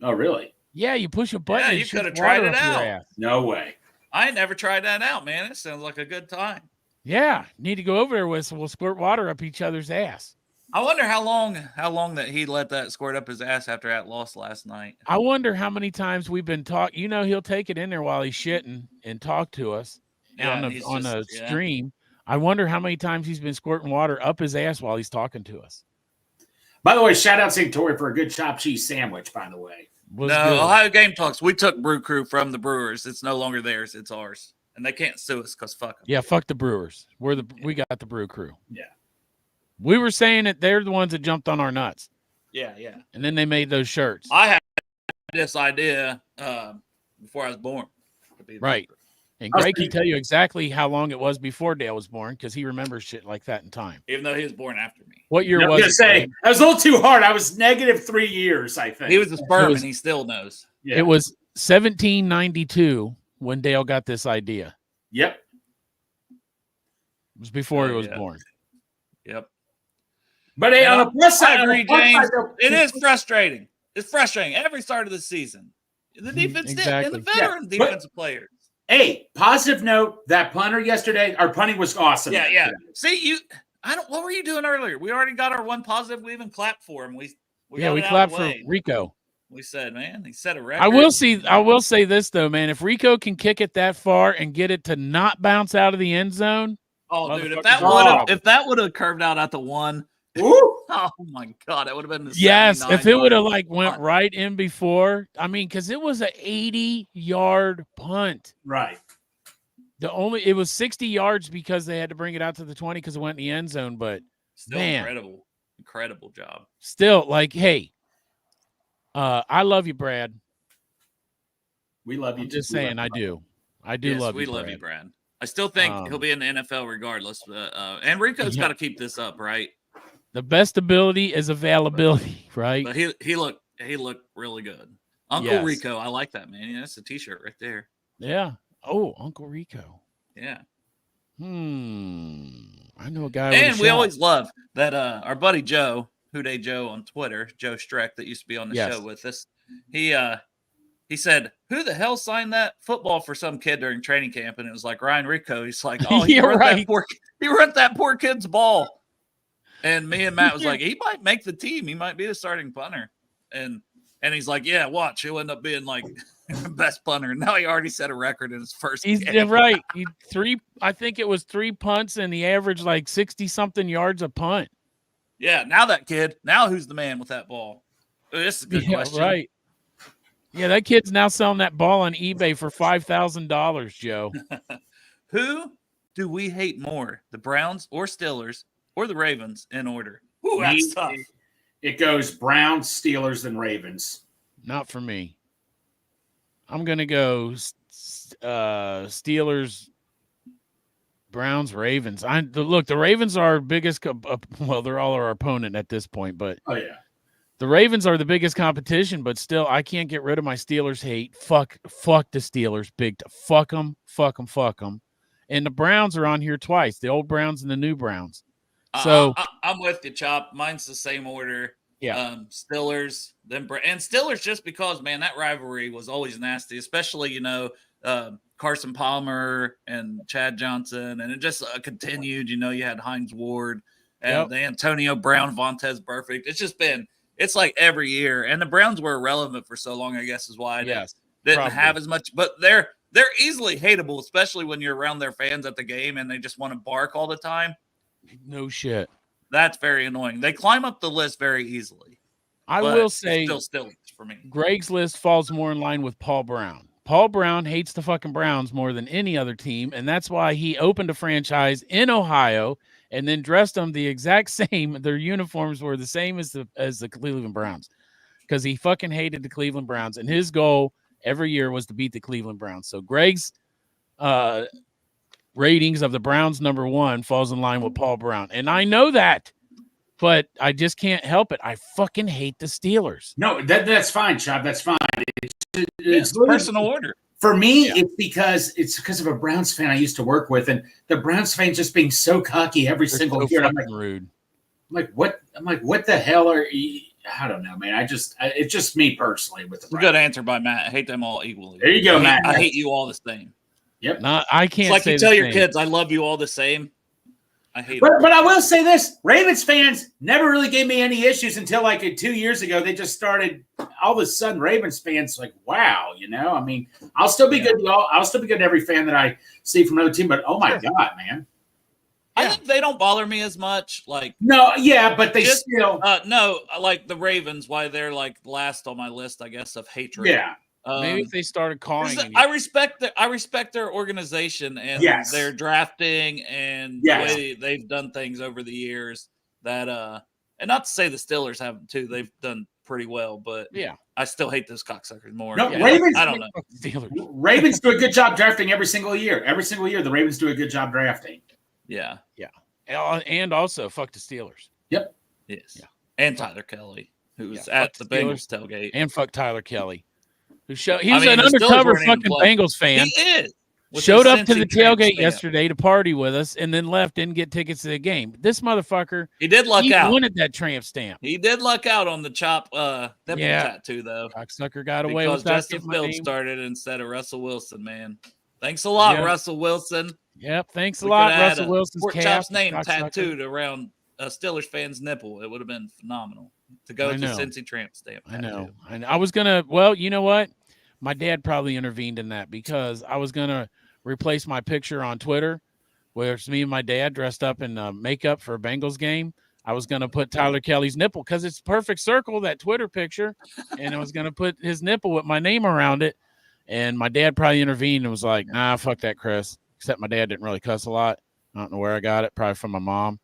Oh, really? Yeah, you push a button. Yeah, and you it shoots could have tried water it up your out. ass. No way. I ain't never tried that out, man. It sounds like a good time. Yeah, need to go over there with. So we'll squirt water up each other's ass. I wonder how long that he let that squirt up his ass after that loss last night. I wonder how many times we've been talking. You know, he'll take it in there while he's shitting and talk to us on a stream. I wonder how many times he's been squirting water up his ass while he's talking to us. By the way, shout out Santori for a good chopped cheese sandwich, by the way. Good. Ohio Game Talks. We took Brew Crew from the Brewers. It's no longer theirs. It's ours. And they can't sue us because fuck them. Yeah, fuck the Brewers. We got the Brew Crew. Yeah. We were saying that they're the ones that jumped on our nuts. Yeah. And then they made those shirts. I had this idea before I was born. Right. And Greg can tell you exactly how long it was before Dale was born because he remembers shit like that in time. Even though he was born after me. What year was it? I was going to say, I was a little too hard. I was -3 years, I think. He was a sperm and he still knows. Yeah. It was 1792 when Dale got this idea. Yep. It was before he was born. Yep. But hey, on the plus side, I agree, James. It is frustrating. It's frustrating every start of the season. The defense did, and the veteran defensive players. Hey, positive note, that punter yesterday, our punting was awesome. Yeah. See, what were you doing earlier? We already got our one positive. We even clapped for him. We clapped for Rico. We said, man, he set a record. I will say this though, man. If Rico can kick it that far and get it to not bounce out of the end zone. Oh, dude, if that would have curved out at the one. Ooh. Oh my God, that would have been the if it would have went right in before. I mean, because it was an 80-yard punt. Right. It was 60 yards because they had to bring it out to the 20 because it went in the end zone. But still incredible job. Still, hey, I love you, Brad. We love you. I'm just saying, I do. I do love you. We love you, Brad. I still think he'll be in the NFL regardless. And Rico's got to keep this up, right? The best ability is availability, right? But he looked really good. Uncle Rico, I like that, man. Yeah, that's a T-shirt right there. Yeah. Oh, Uncle Rico. Yeah. I know a guy. And we always love that our buddy Joe, Houday Joe on Twitter, Joe Streck, that used to be on the show with us. He said, "Who the hell signed that football for some kid during training camp?" And it was like Ryan Rico. He's like, "Oh, he rent that poor kid's ball." And me and Matt was like, "He might make the team. He might be the starting punter." And he's like, "Yeah, watch. He'll end up being like best punter." And now he already set a record in his first game. He's right. I think it was 3 punts, and he averaged 60-something yards a punt. Yeah, now who's the man with that ball? This is a good question. Right. Yeah, that kid's now selling that ball on eBay for $5,000, Joe. Who do we hate more, the Browns or Steelers or the Ravens in order? Ooh, that's tough. It goes Browns, Steelers, and Ravens. Not for me. I'm going to go Steelers, Browns, Ravens. Look, the Ravens are our biggest they're all our opponent at this point, but the Ravens are the biggest competition, but still I can't get rid of my Steelers hate. Fuck the Steelers, fuck them. And the Browns are on here twice, the old Browns and the new Browns. So I'm with you, Chop. Mine's the same order. Yeah. Steelers, then and Steelers just because, man, that rivalry was always nasty, especially, Carson Palmer and Chad Johnson, and it just continued. You had Hines Ward and the Antonio Brown, Vontez Burfict. It's like every year, and the Browns were irrelevant for so long, I guess is why I didn't have as much. But they're easily hateable, especially when you're around their fans at the game and they just want to bark all the time. No shit. That's very annoying. They climb up the list very easily. I will say, still for me. Greg's list falls more in line with Paul Brown. Paul Brown hates the fucking Browns more than any other team, and that's why he opened a franchise in Ohio and then dressed them the exact same. Their uniforms were the same as the Cleveland Browns because he fucking hated the Cleveland Browns, and his goal every year was to beat the Cleveland Browns. So Greg's ratings of the Browns number 1 falls in line with Paul Brown, and I know that, but I just can't help it. I fucking hate the Steelers. No, that's fine, Chop. That's fine. It's personal order. For me, it's because of a Browns fan I used to work with, and the Browns fan just being so cocky every single year. I'm like, rude. what? I'm like, what the hell are you? I don't know, man. It's just me personally with the Browns. Good answer by Matt. I hate them all equally. There you go, Matt. I hate you all the same. Yep. I can't. It's like say you tell your kids, "I love you all the same." I hate it. But I will say this: Ravens fans never really gave me any issues until like 2 years ago. They just started all of a sudden. Ravens fans like, wow, I mean, I'll still be good to y'all. I'll still be good to every fan that I see from another team. But oh my god, man! I think they don't bother me as much. Like but they still like the Ravens. Why they're like last on my list, I guess, of hatred. Yeah. Maybe if they started calling. I respect their organization and their drafting and the way they've done things over the years. That and not to say the Steelers haven't too. They've done pretty well, but I still hate those cocksuckers more. No, Ravens. I don't know. Ravens do a good job drafting every single year. Every single year, the Ravens do a good job drafting. Yeah. And also fuck the Steelers. Yep. Yes. Yeah. And Tyler Kelly, who's at the Bengals tailgate, and fuck Tyler Kelly. He's an undercover fucking Bengals fan. He is. Showed up to the tailgate yesterday to party with us and then left, didn't get tickets to the game. This motherfucker, he did luck out. He wanted that tramp stamp. He did luck out on the chop nipple tattoo, though. Cocksucker got away with that. Justin Fields started instead of Russell Wilson, man. Thanks a lot, Russell Wilson. Yep, thanks a lot, Russell Wilson's Pork Chop's name tattooed around a Steelers fan's nipple. It would have been phenomenal to go to Cincy tramp stamp tattoo. I know. And I was going to, well, you know what? My dad probably intervened in that because I was going to replace my picture on Twitter where it's me and my dad dressed up in makeup for a Bengals game. I was going to put Tyler Kelly's nipple because it's perfect circle, that Twitter picture. And I was going to put his nipple with my name around it. And my dad probably intervened and was like, nah, fuck that, Chris. Except my dad didn't really cuss a lot. I don't know where I got it, probably from my mom.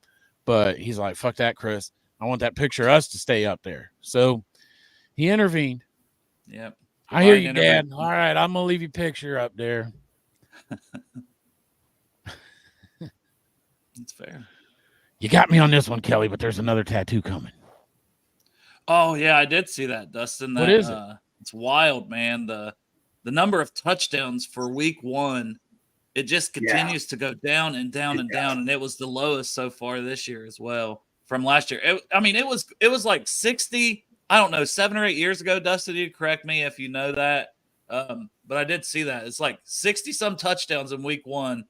But he's like, fuck that, Chris. I want that picture of us to stay up there. So he intervened. Yep. I hear you, Dad. All right, I'm going to leave your picture up there. That's fair. You got me on this one, Kelly, but there's another tattoo coming. Oh, yeah, I did see that, Dustin. What is it? It's wild, man. The number of touchdowns for week 1, it just continues to go down and down and down, and it was the lowest so far this year as well from last year. It was like 60, I don't know, 7 or 8 years ago. Dustin, you correct me if you know that. But I did see that. It's like 60-some touchdowns in week 1,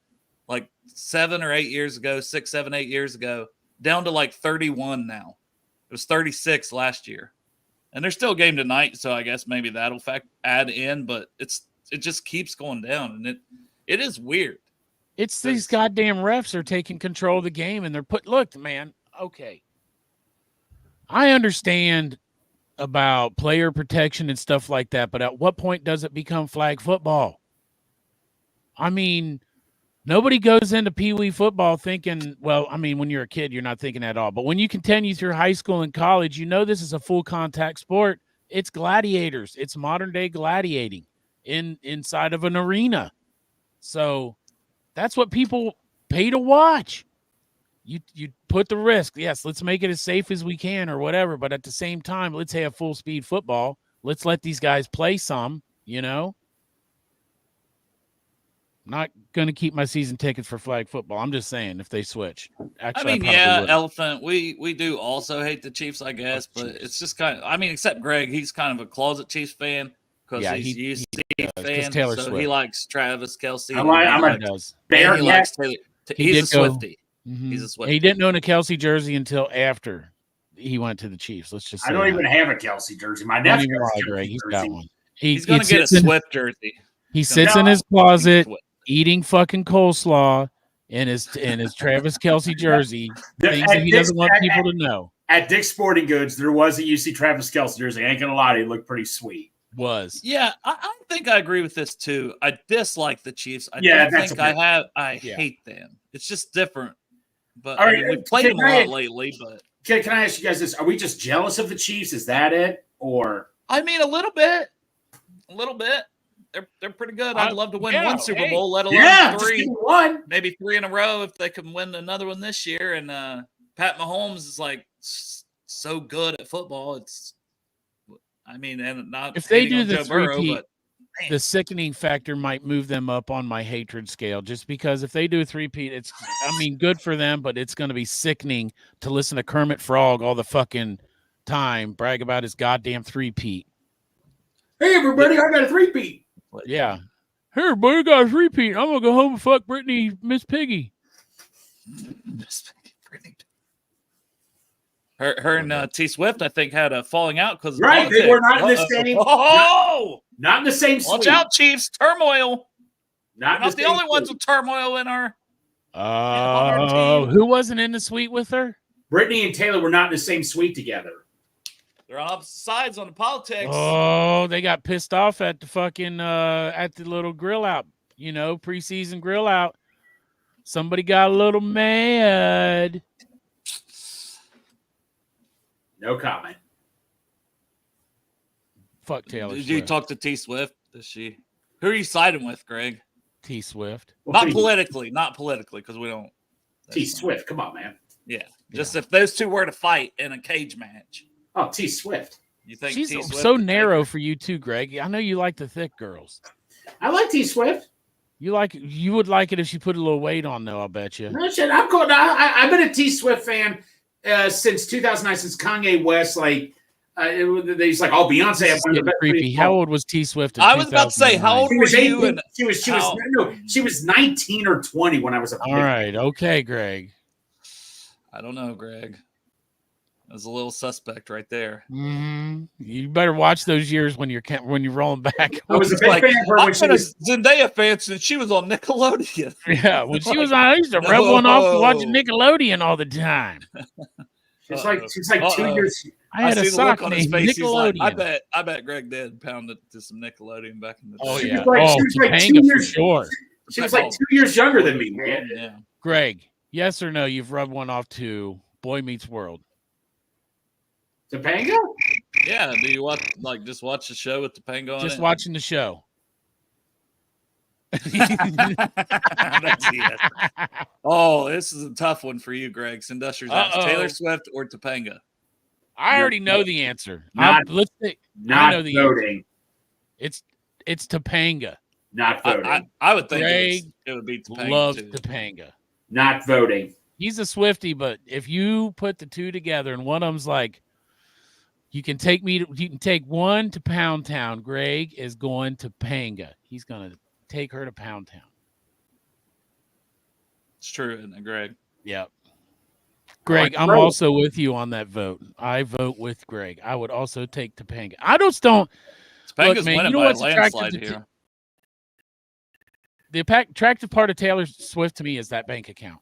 like 7 or 8 years ago, 6, 7, 8 years ago, down to like 31 now. It was 36 last year. And there's still a game tonight, so I guess maybe that'll add in, but it just keeps going down, and it is weird. It's these goddamn refs are taking control of the game, and they're look, man, okay. I understand about player protection and stuff like that, but at what point does it become flag football? I mean, nobody goes into Pee Wee football thinking, well, I mean, when you're a kid, you're not thinking at all. But when you continue through high school and college, this is a full contact sport. It's gladiators. It's modern day gladiating inside of an arena. So that's what people pay to watch. You put the risk. Yes, let's make it as safe as we can or whatever. But at the same time, let's have full speed football. Let's let these guys play some, I'm not going to keep my season tickets for flag football. I'm just saying if they switch. Actually, Elephant. We do also hate the Chiefs, I guess, but it's just kind of, except Greg, he's kind of a closet Chiefs fan because he's a UC fan. Taylor so Swift. He likes Travis Kelce. He's a Swiftie. Mm-hmm. He's a Swiftie. He didn't own a Kelce jersey until after he went to the Chiefs. Let's just say I don't even have a Kelce jersey. My nephew he's got one. He's going to get a Swift jersey. He sits in his closet eating fucking coleslaw in his Travis Kelce jersey. Things that he doesn't want people to know. At Dick's Sporting Goods, there was a UC Travis Kelce jersey. I ain't going to lie, it looked pretty sweet. Yeah, I think I agree with this too. I dislike the Chiefs. I hate them. It's just different. But we've played them a lot lately. But can I ask you guys this? Are we just jealous of the Chiefs? Is that it? Or a little bit. They're pretty good. I'd love to win one Super Bowl, let alone 3. Maybe 3 in a row if they can win another one this year. And Pat Mahomes is like so good at football. And not if they do the Joe Burrow, the sickening factor might move them up on my hatred scale, just because if they do a three-peat, it's, I mean, good for them, but it's going to be sickening to listen to Kermit Frog all the fucking time brag about his goddamn three-peat. Hey, everybody, I got a three-peat. Yeah. Hey, everybody, got a three-peat. I'm going to go home and fuck Brittany, Miss Piggy. Her and T Swift, I think, had a falling out because right, they were not in the same. Not in the same suite. Watch out, Chiefs! Turmoil. Not the only ones with turmoil in our. Who wasn't in the suite with her? Brittany and Taylor were not in the same suite together. They're on opposite sides on the politics. Oh, they got pissed off at the fucking at the little grill out, preseason grill out. Somebody got a little mad. No comment. Fuck Taylor Did Swift. you talk to T Swift? Who are you siding with, Greg? T Swift. Not politically, because we don't. T Swift, come on, man. Yeah, just if those two were to fight in a cage match. Oh, T Swift. You think she's T-Swift so narrow for you too, Greg? I know you like the thick girls. I like T Swift. You would like it if she put a little weight on, though. I'll bet you. No shit, I'm cool. I've been a T Swift fan since 2009, since Kanye West. Like, he's like, "Oh, Beyonce." This is creepy. How old was T Swift? I was about to say, how old were you? And she was 19 or 20 when I was a kid. All right, okay, Greg. I don't know, Greg. That's a little suspect right there. Mm-hmm. You better watch those years when you're rolling back. I was a big fan of her when she was Zendaya fan since she was on Nickelodeon. Yeah, when she was on, I used to rub one off watching Nickelodeon all the time. She's like 2 years. I had a sock on his face. Nickelodeon. Like, I bet Greg did pound it to some Nickelodeon back in the day. Oh she yeah, was like 2 years. Sure. She was like 2 years younger than me, man. Yeah. Greg, yes or no? You've rubbed one off to Boy Meets World. Topanga? Yeah. Do you just watch the show with Topanga on Just it? watching the show. Oh, this is a tough one for you, Greg. Industrious Taylor Swift or Topanga? I already know the answer. Not voting. It's Topanga. Not voting. I would think Greg it would be Topanga. Loves too. Topanga. Not voting. He's a Swiftie, but if you put the two together and one of them's like, you can take one to Pound Town. Greg is going to Topanga. He's going to take her to Pound Town. It's true, isn't it, Greg? Yep. Greg, I'm also with you on that vote. I vote with Greg. I would also take Topanga. I just don't. Topanga's look, man, winning you know by what's a landslide here. The attractive part of Taylor Swift to me is that bank account.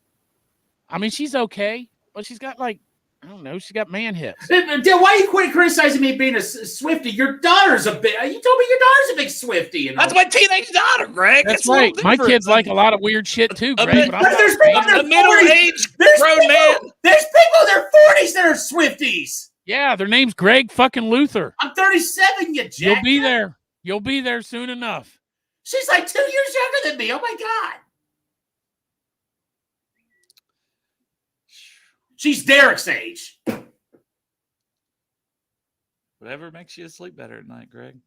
I mean, she's okay, but she's got I don't know. She got man hips. Why you quit criticizing me being a Swiftie? Your daughter's a big. You told me your daughter's a big Swiftie. That's my teenage daughter, Greg. That's right. My kids like a lot of weird shit too, Greg. There's people in their 40s. Middle-aged grown man. There's people in their 40s that are Swifties. Yeah, their name's Greg fucking Luther. I'm 37. You jack. You'll be there. You'll be there soon enough. She's like 2 years younger than me. Oh my god. She's Derek's age. Whatever makes you sleep better at night, Greg.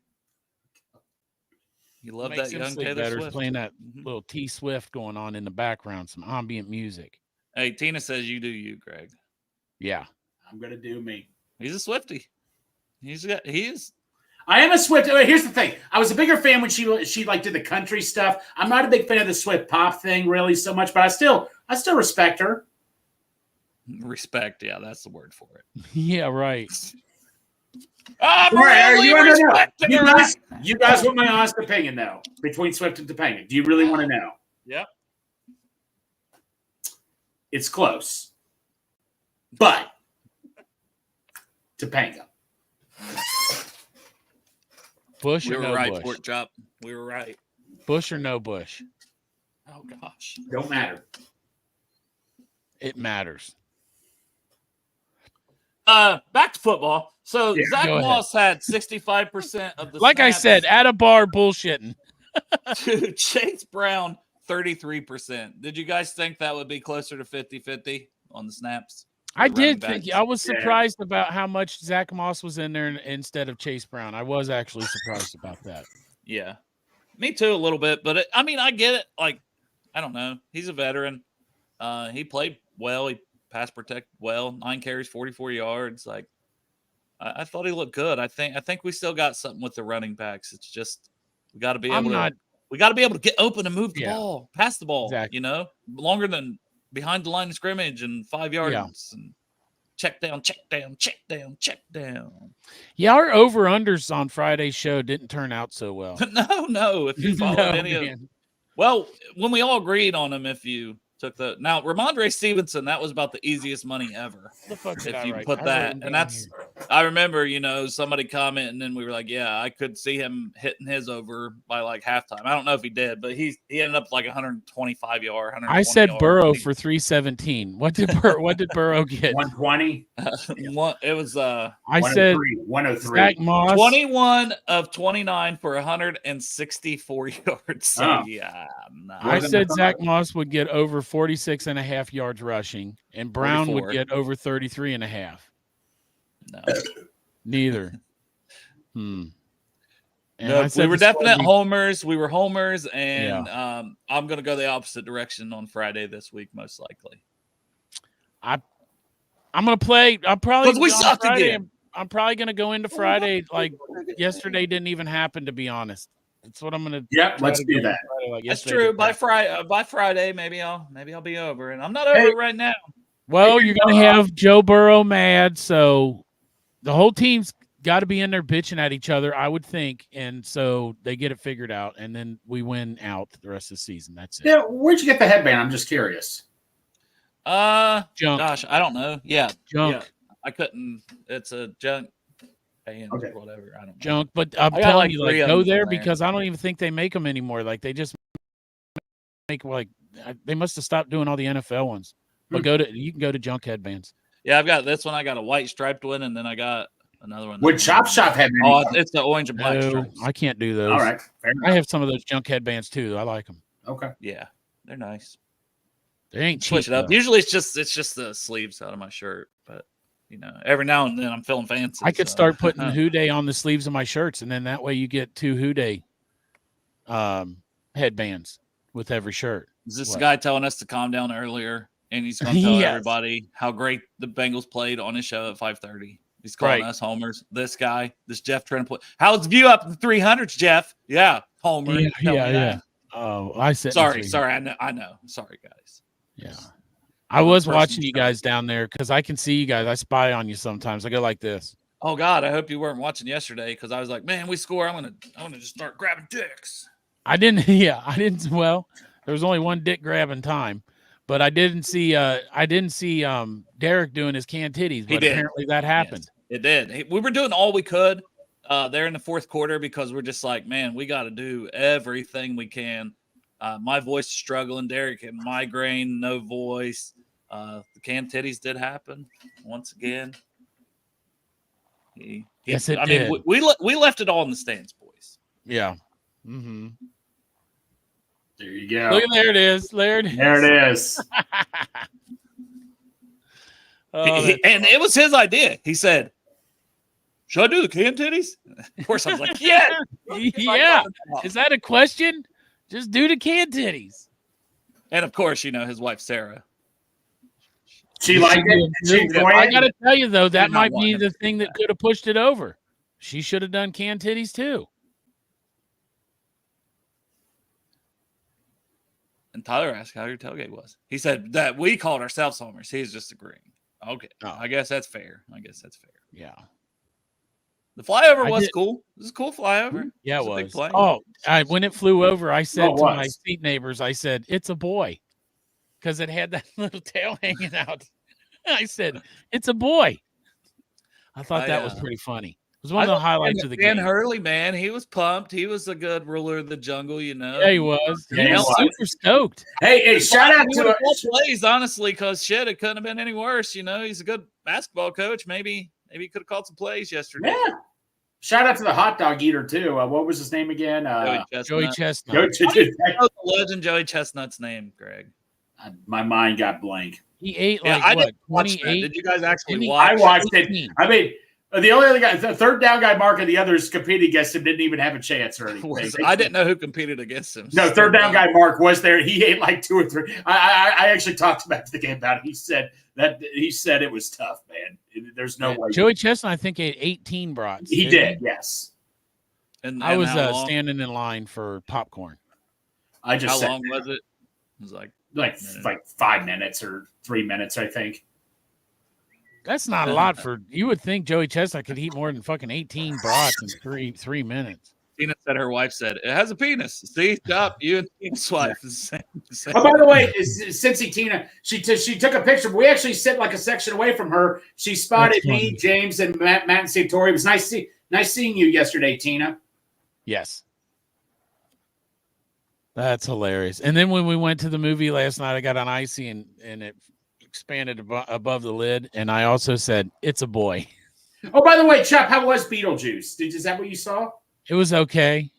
You love Makes that young sleep Taylor better Swift. Playing that little T Swift going on in the background, some ambient music. Hey, Tina says you do you, Greg. Yeah. I'm gonna do me. He's a Swiftie. He is. I am a Swift. Here's the thing. I was a bigger fan when she did the country stuff. I'm not a big fan of the Swift pop thing really so much, but I still respect her. Respect, yeah, that's the word for it. Yeah, right. You guys want my honest opinion though between Swift and Topanga? Do you really want to know? Yeah. It's close, but Topanga. Bush We or were no right, Bush? Pork Chop. We were right. Bush or no Bush? Oh gosh, don't matter. It matters. Back to football. So Yeah, Zach Moss had 65% of the like I snaps said, at a bar bullshitting. to Chase Brown, 33%. Did you guys think that would be closer to 50-50 on the snaps? I did think. I was surprised about how much Zach Moss was in there instead of Chase Brown. I was actually surprised about that. Yeah. Me too, a little bit. But I mean, I get it. Like, I don't know. He's a veteran. He played well. He pass protected well. 9 carries, 44 yards. Like, I thought he looked good. I think we still got something with the running backs. It's just we got to be able to get open and move the ball, pass the ball. Exactly. You know, longer than behind the line of scrimmage and 5 yards and check down, check down, check down, check down. Yeah, our over-unders on Friday's show didn't turn out so well. No. If you followed any of well, when we all agreed on them, if you took now Ramondre Stevenson, that was about the easiest money ever. The fuck if you put that, and that's I remember, somebody commenting, and then we were like, yeah, I could see him hitting his over by like halftime. I don't know if he did, but he ended up like 125 yard. I said Burrow for 317. What did Burrow get? 120. It was I said 103. Zach Moss 21 of 29 for 164 yards. So I said Zach Moss would get over 46.5 yards rushing, and Brown 44. would get over 33.5. No, neither. And no, we were definite homers. We were homers, and I'm going to go the opposite direction on Friday this week, most likely. I'm going to play. I'm probably because we sucked again. I'm probably going to go into Friday like yesterday didn't even happen. To be honest, that's what I'm going to. Yeah, let's do that. That's true. By Friday, maybe I'll be over, and I'm not over it right now. Well, you're going to have Joe Burrow mad, so the whole team's got to be in there bitching at each other, I would think, and so they get it figured out, and then we win out the rest of the season. That's it. Yeah, where'd you get the headband? I'm just curious. Junk. Gosh, I don't know. Yeah, junk. Yeah. I couldn't. It's a junk band or whatever. I don't know. Junk, but I'm telling you, like, go there because I don't even think they make them anymore. Like they just make they must have stopped doing all the NFL ones. But you can go to junk headbands. Yeah, I've got this one. I got a white striped one, and then I got another one. Would Chop Shop headband? Oh, it's the orange and black stripes. I can't do those. All right, I have some of those junk headbands too. I like them. Okay. Yeah, they're nice. They ain't cheap. Switch it up. Usually it's just the sleeves out of my shirt, but every now and then I'm feeling fancy. I could start putting Houday on the sleeves of my shirts, and then that way you get 2 Houday headbands with every shirt. Is this guy telling us to calm down earlier? And he's going to tell everybody how great the Bengals played on his show at 5:30. He's calling us homers. This guy, this Jeff trying to put. How's the view up in the 300s, Jeff? Yeah, homer. Yeah. Oh, I said. Sorry. I know. Sorry, guys. Yeah, I was watching you guys down there because I can see you guys. I spy on you sometimes. I go like this. Oh God, I hope you weren't watching yesterday because I was like, man, we score. I'm gonna just start grabbing dicks. I didn't. Yeah, I didn't. Well, there was only one dick grabbing time. But I didn't see Derek doing his can titties, but apparently that happened. Yes, it did. We were doing all we could there in the fourth quarter because we're just like, man, we got to do everything we can. My voice is struggling. Derek had migraine, no voice. The can titties did happen once again. Yes, it did. I mean, we left it all in the stands, boys. Yeah. Mm-hmm. There you go. Look, there it is. There it is. And it was his idea. He said, should I do the can titties? Of course, I was like, yeah. Yeah. Is that a question? Just do the can titties. And, of course, his wife, Sarah. She liked it. I got to tell you, though, that might be the thing that could have pushed it over. She should have done can titties, too. And Tyler asked how your tailgate was. He said that we called ourselves homers. He's just agreeing. Okay. I guess that's fair. Yeah. The flyover was cool. It was a cool flyover. Yeah, it was. A big play. Oh, when it flew over, I said to my seat neighbors, I said, it's a boy. Because it had that little tail hanging out. I said, it's a boy. I thought that was pretty funny. It was one of the highlights of the game. Dan Hurley, man, he was pumped. He was a good ruler of the jungle, Yeah, he was. He was super stoked. Hey, shout out to plays, honestly, because it couldn't have been any worse. He's a good basketball coach. Maybe he could have called some plays yesterday. Yeah. Shout out to the hot dog eater too. What was his name again? Joey Chestnut. The legend Joey Chestnut's name, Greg. My mind got blank. He ate 28? Did you guys actually watch? I watched it. I mean, The only other guy, the third down guy, Mark, and the others competing against him didn't even have a chance or anything. I didn't know who competed against him. No, third down guy, Mark, was there. He ate like 2 or 3. I actually talked to him after the game about it. He said it was tough, man. There's no way. Joey Chestnut, I think, ate 18 brats. He did, yes. And I was how long? standing in line for popcorn. How long was it? It was like 5 minutes or 3 minutes, I think. That's not a lot for. You would think Joey Chestnut could eat more than fucking 18 brats in three minutes. Tina said her wife said it has a penis. See, Chop, you and Tina's wife is the same. Oh, by the way, Cincy Tina, she took a picture. We actually sit like a section away from her. She spotted me, James, and Matt and Santori. It was nice seeing you yesterday, Tina. Yes. That's hilarious. And then when we went to the movie last night, I got on icy and it expanded above the lid. And I also said, it's a boy. Oh, by the way, Chop, how was Beetlejuice? Is that what you saw? It was okay.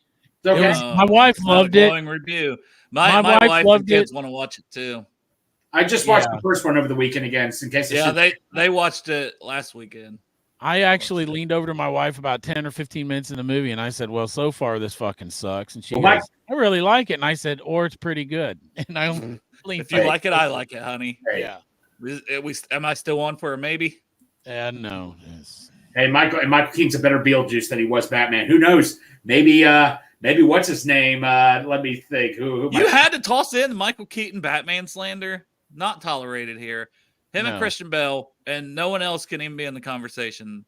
Okay. My wife loved it. Review. My wife and kids want to watch it too. I just watched the first one over the weekend again, in case. They watched it last weekend. I actually leaned over to my wife about 10 or 15 minutes in the movie, and I said, well, so far this fucking sucks. And she goes, I really like it. And I said, or it's pretty good. And I leaned If you like it, I like it, honey. Yeah. Am I still on for a maybe? No. Hey, Michael Keaton's a better Beetlejuice than he was Batman. Who knows? Maybe what's his name? Let me think. Who you had to toss in Michael Keaton Batman slander? Not tolerated here. Him and Christian Bale, and no one else can even be in the conversation,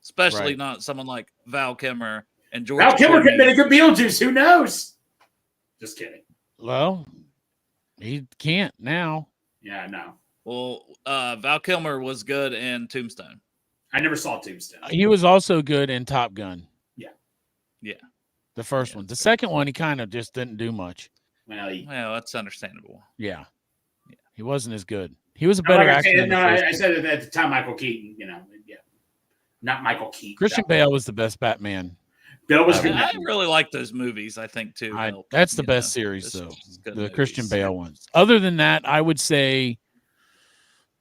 especially not someone like Val Kilmer and George. Val Kilmer could have been a good Beetlejuice. Who knows? Just kidding. Well, he can't now. Yeah, no. Well, Val Kilmer was good in Tombstone. I never saw Tombstone. He was also good in Top Gun. Yeah. The first one. The second one, he kind of just didn't do much. Well, that's understandable. Yeah. He wasn't as good. He was a better actor. I said it at the time, Michael Keaton, not Michael Keaton. Christian Bale was the best Batman. Bill was good. I really like those movies, I think, too. That's the best series, though. The Christian Bale ones. Other than that, I would say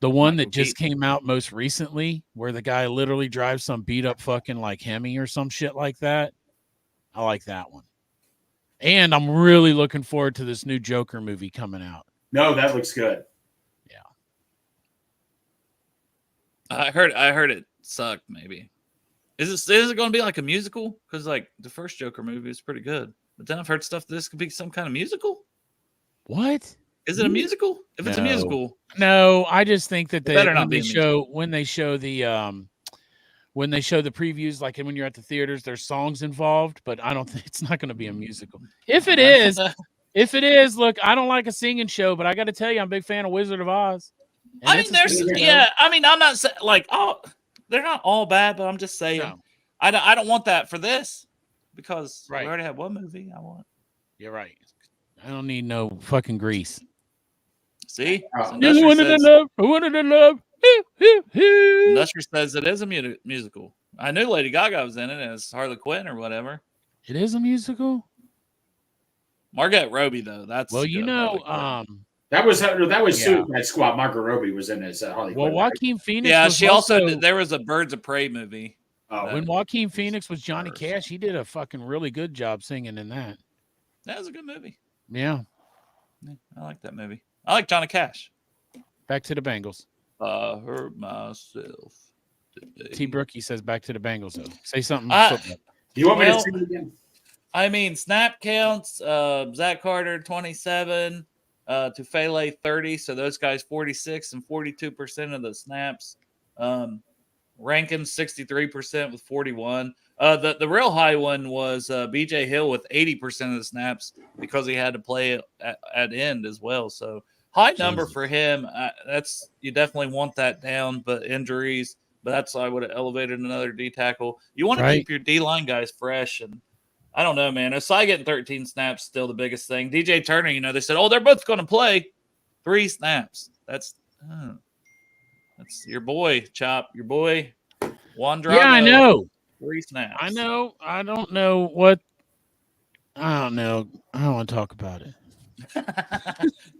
the one that just came out most recently, where the guy literally drives some beat up fucking like Hemi or some shit like that. I like that one. And I'm really looking forward to this new Joker movie coming out. No, that looks good. Yeah. I heard it sucked, maybe. Is it going to be like a musical? Because like the first Joker movie was pretty good. But then I've heard stuff that this could be some kind of musical. What? Is it a musical? If it's a musical. No, I just think that when they show the previews, like when you're at the theaters, there's songs involved, but I don't think it's not going to be a musical. If it is, look, I don't like a singing show, but I got to tell you, I'm a big fan of Wizard of Oz. I'm not saying like, they're not all bad, but I'm just saying, I don't want that for this because we already have one movie I want. You're right. I don't need no fucking Grease. See? Who wanted to love? Industrial says it is a musical. I knew Lady Gaga was in it as Harley Quinn or whatever. It is a musical? Margot Robbie, though. That's that was Suicide Squad. Margot Robbie was in it. Harley Quinn. Well, Joaquin Phoenix. Yeah, she also there was a Birds of Prey movie. When Joaquin Phoenix was Johnny Cash, he did a fucking really good job singing in that. That was a good movie. Yeah. I like that movie. I like Johnny Cash. Back to the Bengals. I hurt myself today. T. Brookie says back to the Bengals, though. Say something. Do you want me to sing it again? I mean, snap counts. Zach Carter, 27. Tufele, 30. So those guys, 46 and 42% of the snaps. Rankins, 63% with 41. The real high one was B.J. Hill with 80% of the snaps because he had to play at end as well. So high number for him. You definitely want that down, but injuries. But that's why I would have elevated another D tackle. You want to keep your D line guys fresh, and I don't know, man. Osai getting 13 snaps still the biggest thing. DJ Turner, they said, they're both going to play 3 snaps. That's your boy, Chop. Your boy, Juan Drago. Yeah, I know. 3 snaps. I know. I don't know what. I don't know. I don't want to talk about it.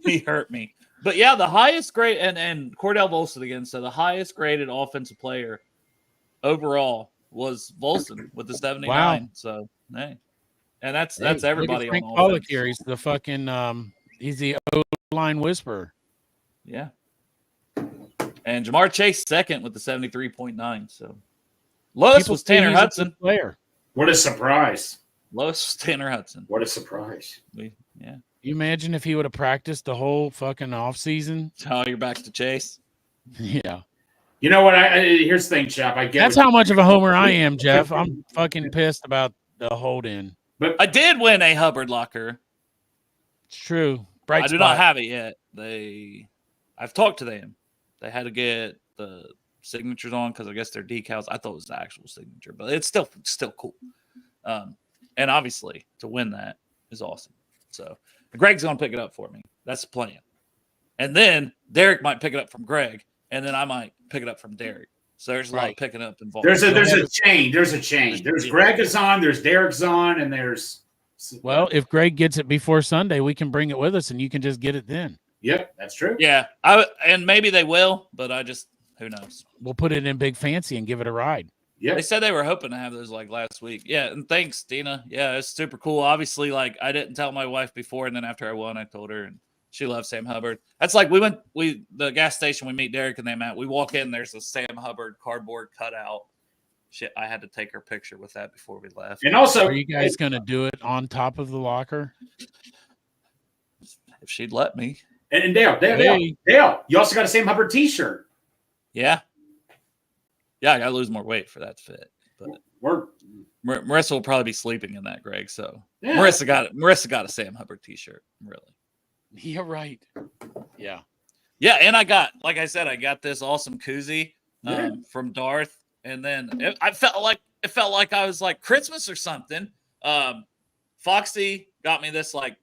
He hurt me. But yeah, the highest grade, and Cordell Volson again, so the highest graded offensive player overall was Volson with the 79. Wow. So, hey. And that's everybody on offense. Pollock here. He's the fucking he's the O-line whisperer. Yeah. And Jamar Chase second with the 73.9. So lowest was Tanner Hudson. Player. What a surprise. Lowest was Tanner Hudson. What a surprise. Yeah. You imagine if he would have practiced the whole fucking offseason? Oh, you're back to Chase. Yeah. You know what? Here's the thing, Chop. I get that's how much of a homer I am, Jeff. I'm fucking pissed about the hold in. But I did win a Hubbard locker. It's true. I do not have it yet. I've talked to them. They had to get the signatures on because I guess they're decals. I thought it was the actual signature, but it's still cool. And obviously to win that is awesome. So Greg's gonna pick it up for me. That's the plan. And then Derek might pick it up from Greg, and then I might pick it up from Derek. So there's a lot of picking up involved. There's a chain. There's a chain. There's Greg is on, there's Derek's on, and there's well, if Greg gets it before Sunday, we can bring it with us and you can just get it then. Yep, that's true. Yeah. And maybe they will, but who knows? We'll put it in Big Fancy and give it a ride. Yeah. They said they were hoping to have those like last week. Yeah, and thanks, Dina. Yeah, it's super cool. Obviously, like I didn't tell my wife before, and then after I won, I told her, and she loves Sam Hubbard. That's like the gas station we meet Derek and them at. We walk in, there's a Sam Hubbard cardboard cutout. Shit, I had to take her picture with that before we left. And also, are you guys going to do it on top of the locker? If she'd let me. And Dale, you also got a Sam Hubbard T-shirt. Yeah. Yeah, I got to lose more weight for that to fit. But Marissa will probably be sleeping in that, Greg. So yeah. Marissa got a Sam Hubbard T-shirt. Really. Yeah, right. Yeah. Yeah, and I got this awesome koozie from Darth, and then it felt like I was like Christmas or something. Foxy got me this like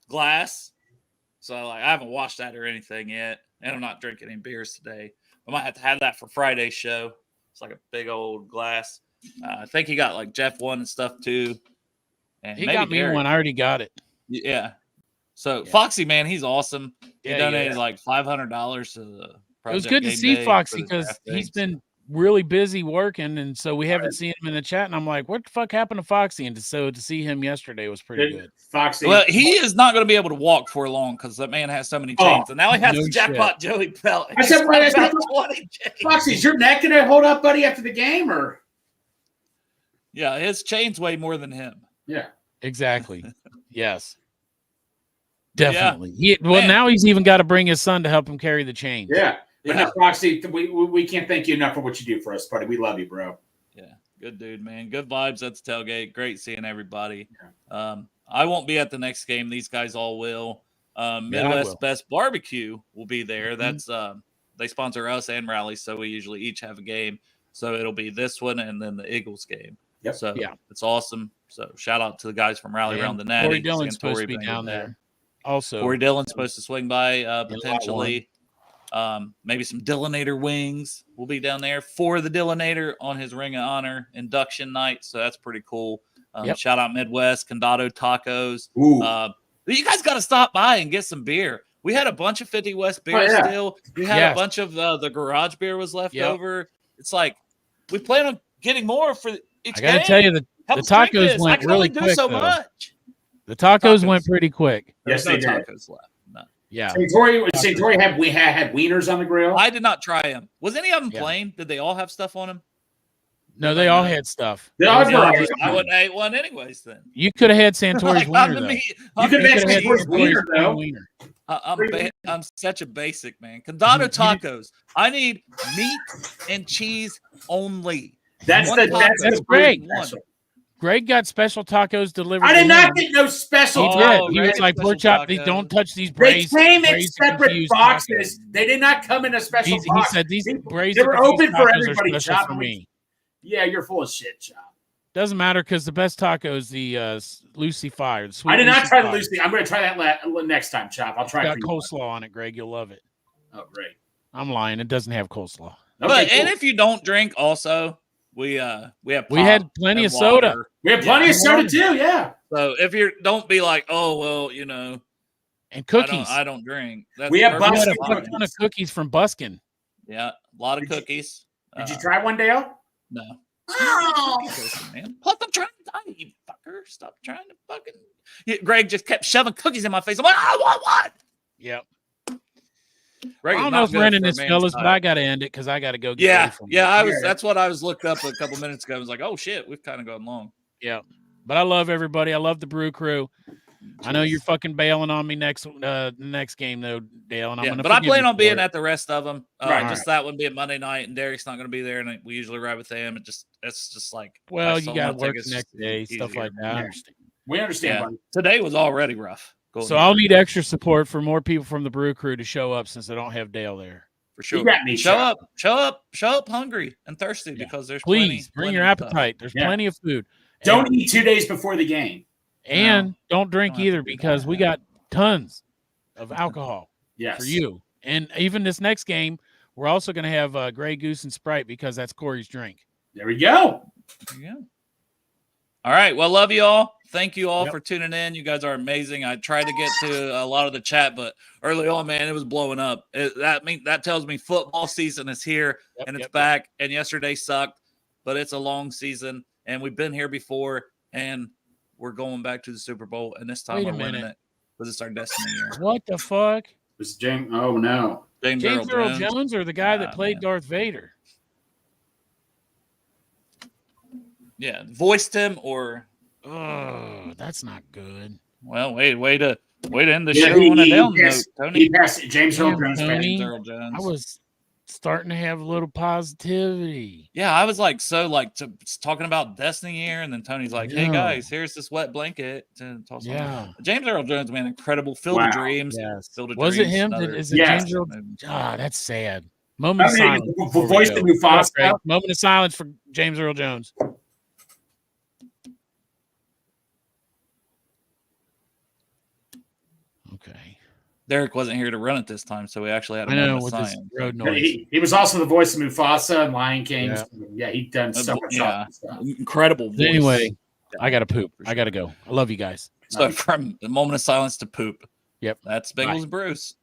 glass, so like I haven't washed that or anything yet, and I'm not drinking any beers today. I might have to have that for Friday's show. It's like a big old glass. I think he got like Jeff one and stuff too, and he got me one. I already got it. Yeah. So Foxy, man, he's awesome. He donated like $500 to the project. It was good to see Foxy because he's been really busy working, and so we haven't seen him in the chat. And I'm like, what the fuck happened to Foxy? And so to see him yesterday was pretty good. Foxy, well, he is not going to be able to walk for long because that man has so many chains, and now he has the jackpot Joey Pelt. I said, Foxy, is your neck gonna hold up, buddy, after the game, or? Yeah, his chains weigh more than him. Yeah, exactly. Yes. Definitely. Yeah. Now he's even got to bring his son to help him carry the chain. Yeah. But no, Foxy, we can't thank you enough for what you do for us, buddy. We love you, bro. Yeah. Good dude, man. Good vibes at the tailgate. Great seeing everybody. Yeah. I won't be at the next game. These guys all will. Midwest Best Barbecue will be there. Mm-hmm. That's they sponsor us and Rally, so we usually each have a game. So it'll be this one and then the Eagles game. Yep. So it's awesome. So shout out to the guys from Rally around the Natty. Corey Dillon's supposed to be down there. Also, Corey Dillon's supposed to swing by potentially. Maybe some Dillinator wings will be down there for the Dillinator on his Ring of Honor induction night. So that's pretty cool. Shout out Midwest, Condado Tacos. You guys got to stop by and get some beer. We had a bunch of 50 West beer still. We had a bunch of the garage beer was left over. It's like we plan on getting more for each game. I got to tell you, the tacos went really quick. So much. The tacos went pretty quick. Yes, they did. Tacos left. No. Yeah. St. Tori had wieners on the grill. I did not try them. Was any of them plain? Did they all have stuff on them? No, they all had stuff. I wouldn't have ate one anyways then. You could have had Santori's wiener, though. You could have had Santori's wiener, though. I'm such a basic, man. Condado tacos. I need meat and cheese only. That's great. Greg got special tacos delivered. I did not get no special. He was like, pork chop, don't touch these braised. They came in separate boxes. Tacos. They did not come in a special box. He said these braised. They were open for everybody. Chop for me. Yeah, you're full of shit, Chop. Doesn't matter because the best tacos, the Lucy Fire. I did not try the Lucy. I'm going to try that next time, Chop. I'll try. It's got coleslaw on it, Greg. You'll love it. Oh, great. I'm lying. It doesn't have coleslaw. But and if you don't drink, also. We had plenty of soda. We had plenty of soda too, yeah. So if you don't be like, oh well, you know, and cookies. I don't drink. We have a ton of cookies from Buskin. Yeah, a lot of cookies. Did you try one, Dale? No. Oh. Man. Plus, I'm trying to die, you fucker. Stop trying to fucking. Yeah, Greg just kept shoving cookies in my face. I'm like, I want one. Yep. Greg I is don't know not if we're ending good this, for a man's fellas, but diet. I got to end it because I got to go get ready for Yeah. That's what I was looked up a couple minutes ago. I was like, oh shit, we've kind of gone long. Yeah. But I love everybody. I love the Brew Crew. I know you're fucking bailing on me next game though, Dale. And I'm gonna. But I plan on being it. at the rest of them. Right. Just that one being Monday night, and Derek's not going to be there, and we usually ride with them. It's just like well, you got to work the next day, stuff like that. I understand. We understand. Buddy. Today was already rough. So I'll need extra support for more people from the Brew Crew to show up since I don't have Dale there. For sure. You got me, show up hungry and thirsty because there's please bring your appetite. There's plenty of food. Don't eat 2 days before the game. And don't drink either because we got tons of alcohol for you. And even this next game, we're also going to have Grey Goose and Sprite because that's Corey's drink. There we go. All right. Well, love you all. Thank you all for tuning in. You guys are amazing. I tried to get to a lot of the chat, but early on, man, it was blowing up. That tells me football season is here and it's back. And yesterday sucked, but it's a long season. And we've been here before. And we're going back to the Super Bowl, and this time we're winning it because it's our destiny year. What the fuck? It's James. Oh no, James Earl Jones or the guy that played Darth Vader? Yeah, voiced him or. Oh, that's not good. Well, way to end the show on a down note, Tony. He passed James Earl Jones. I was starting to have a little positivity. Yeah, I was like talking about Destiny here, and then Tony's like, "Hey guys, here's this wet blanket to toss on." James Earl Jones, man, incredible. Field of Dreams. Yes. Field of was Dreams, it him? Is it James Earl? That's sad. Moment of silence. Voice the Mufasa. Moment of silence for James Earl Jones. Okay. Derek wasn't here to run it this time, so we actually had a moment of silence. Road noise. He was also the voice of Mufasa and Lion King. Yeah, he'd done so much stuff. Incredible voice. Anyway, I got to poop. I got to go. I love you guys. So from the moment of silence to poop. Yep. That's Bengals and Bruce.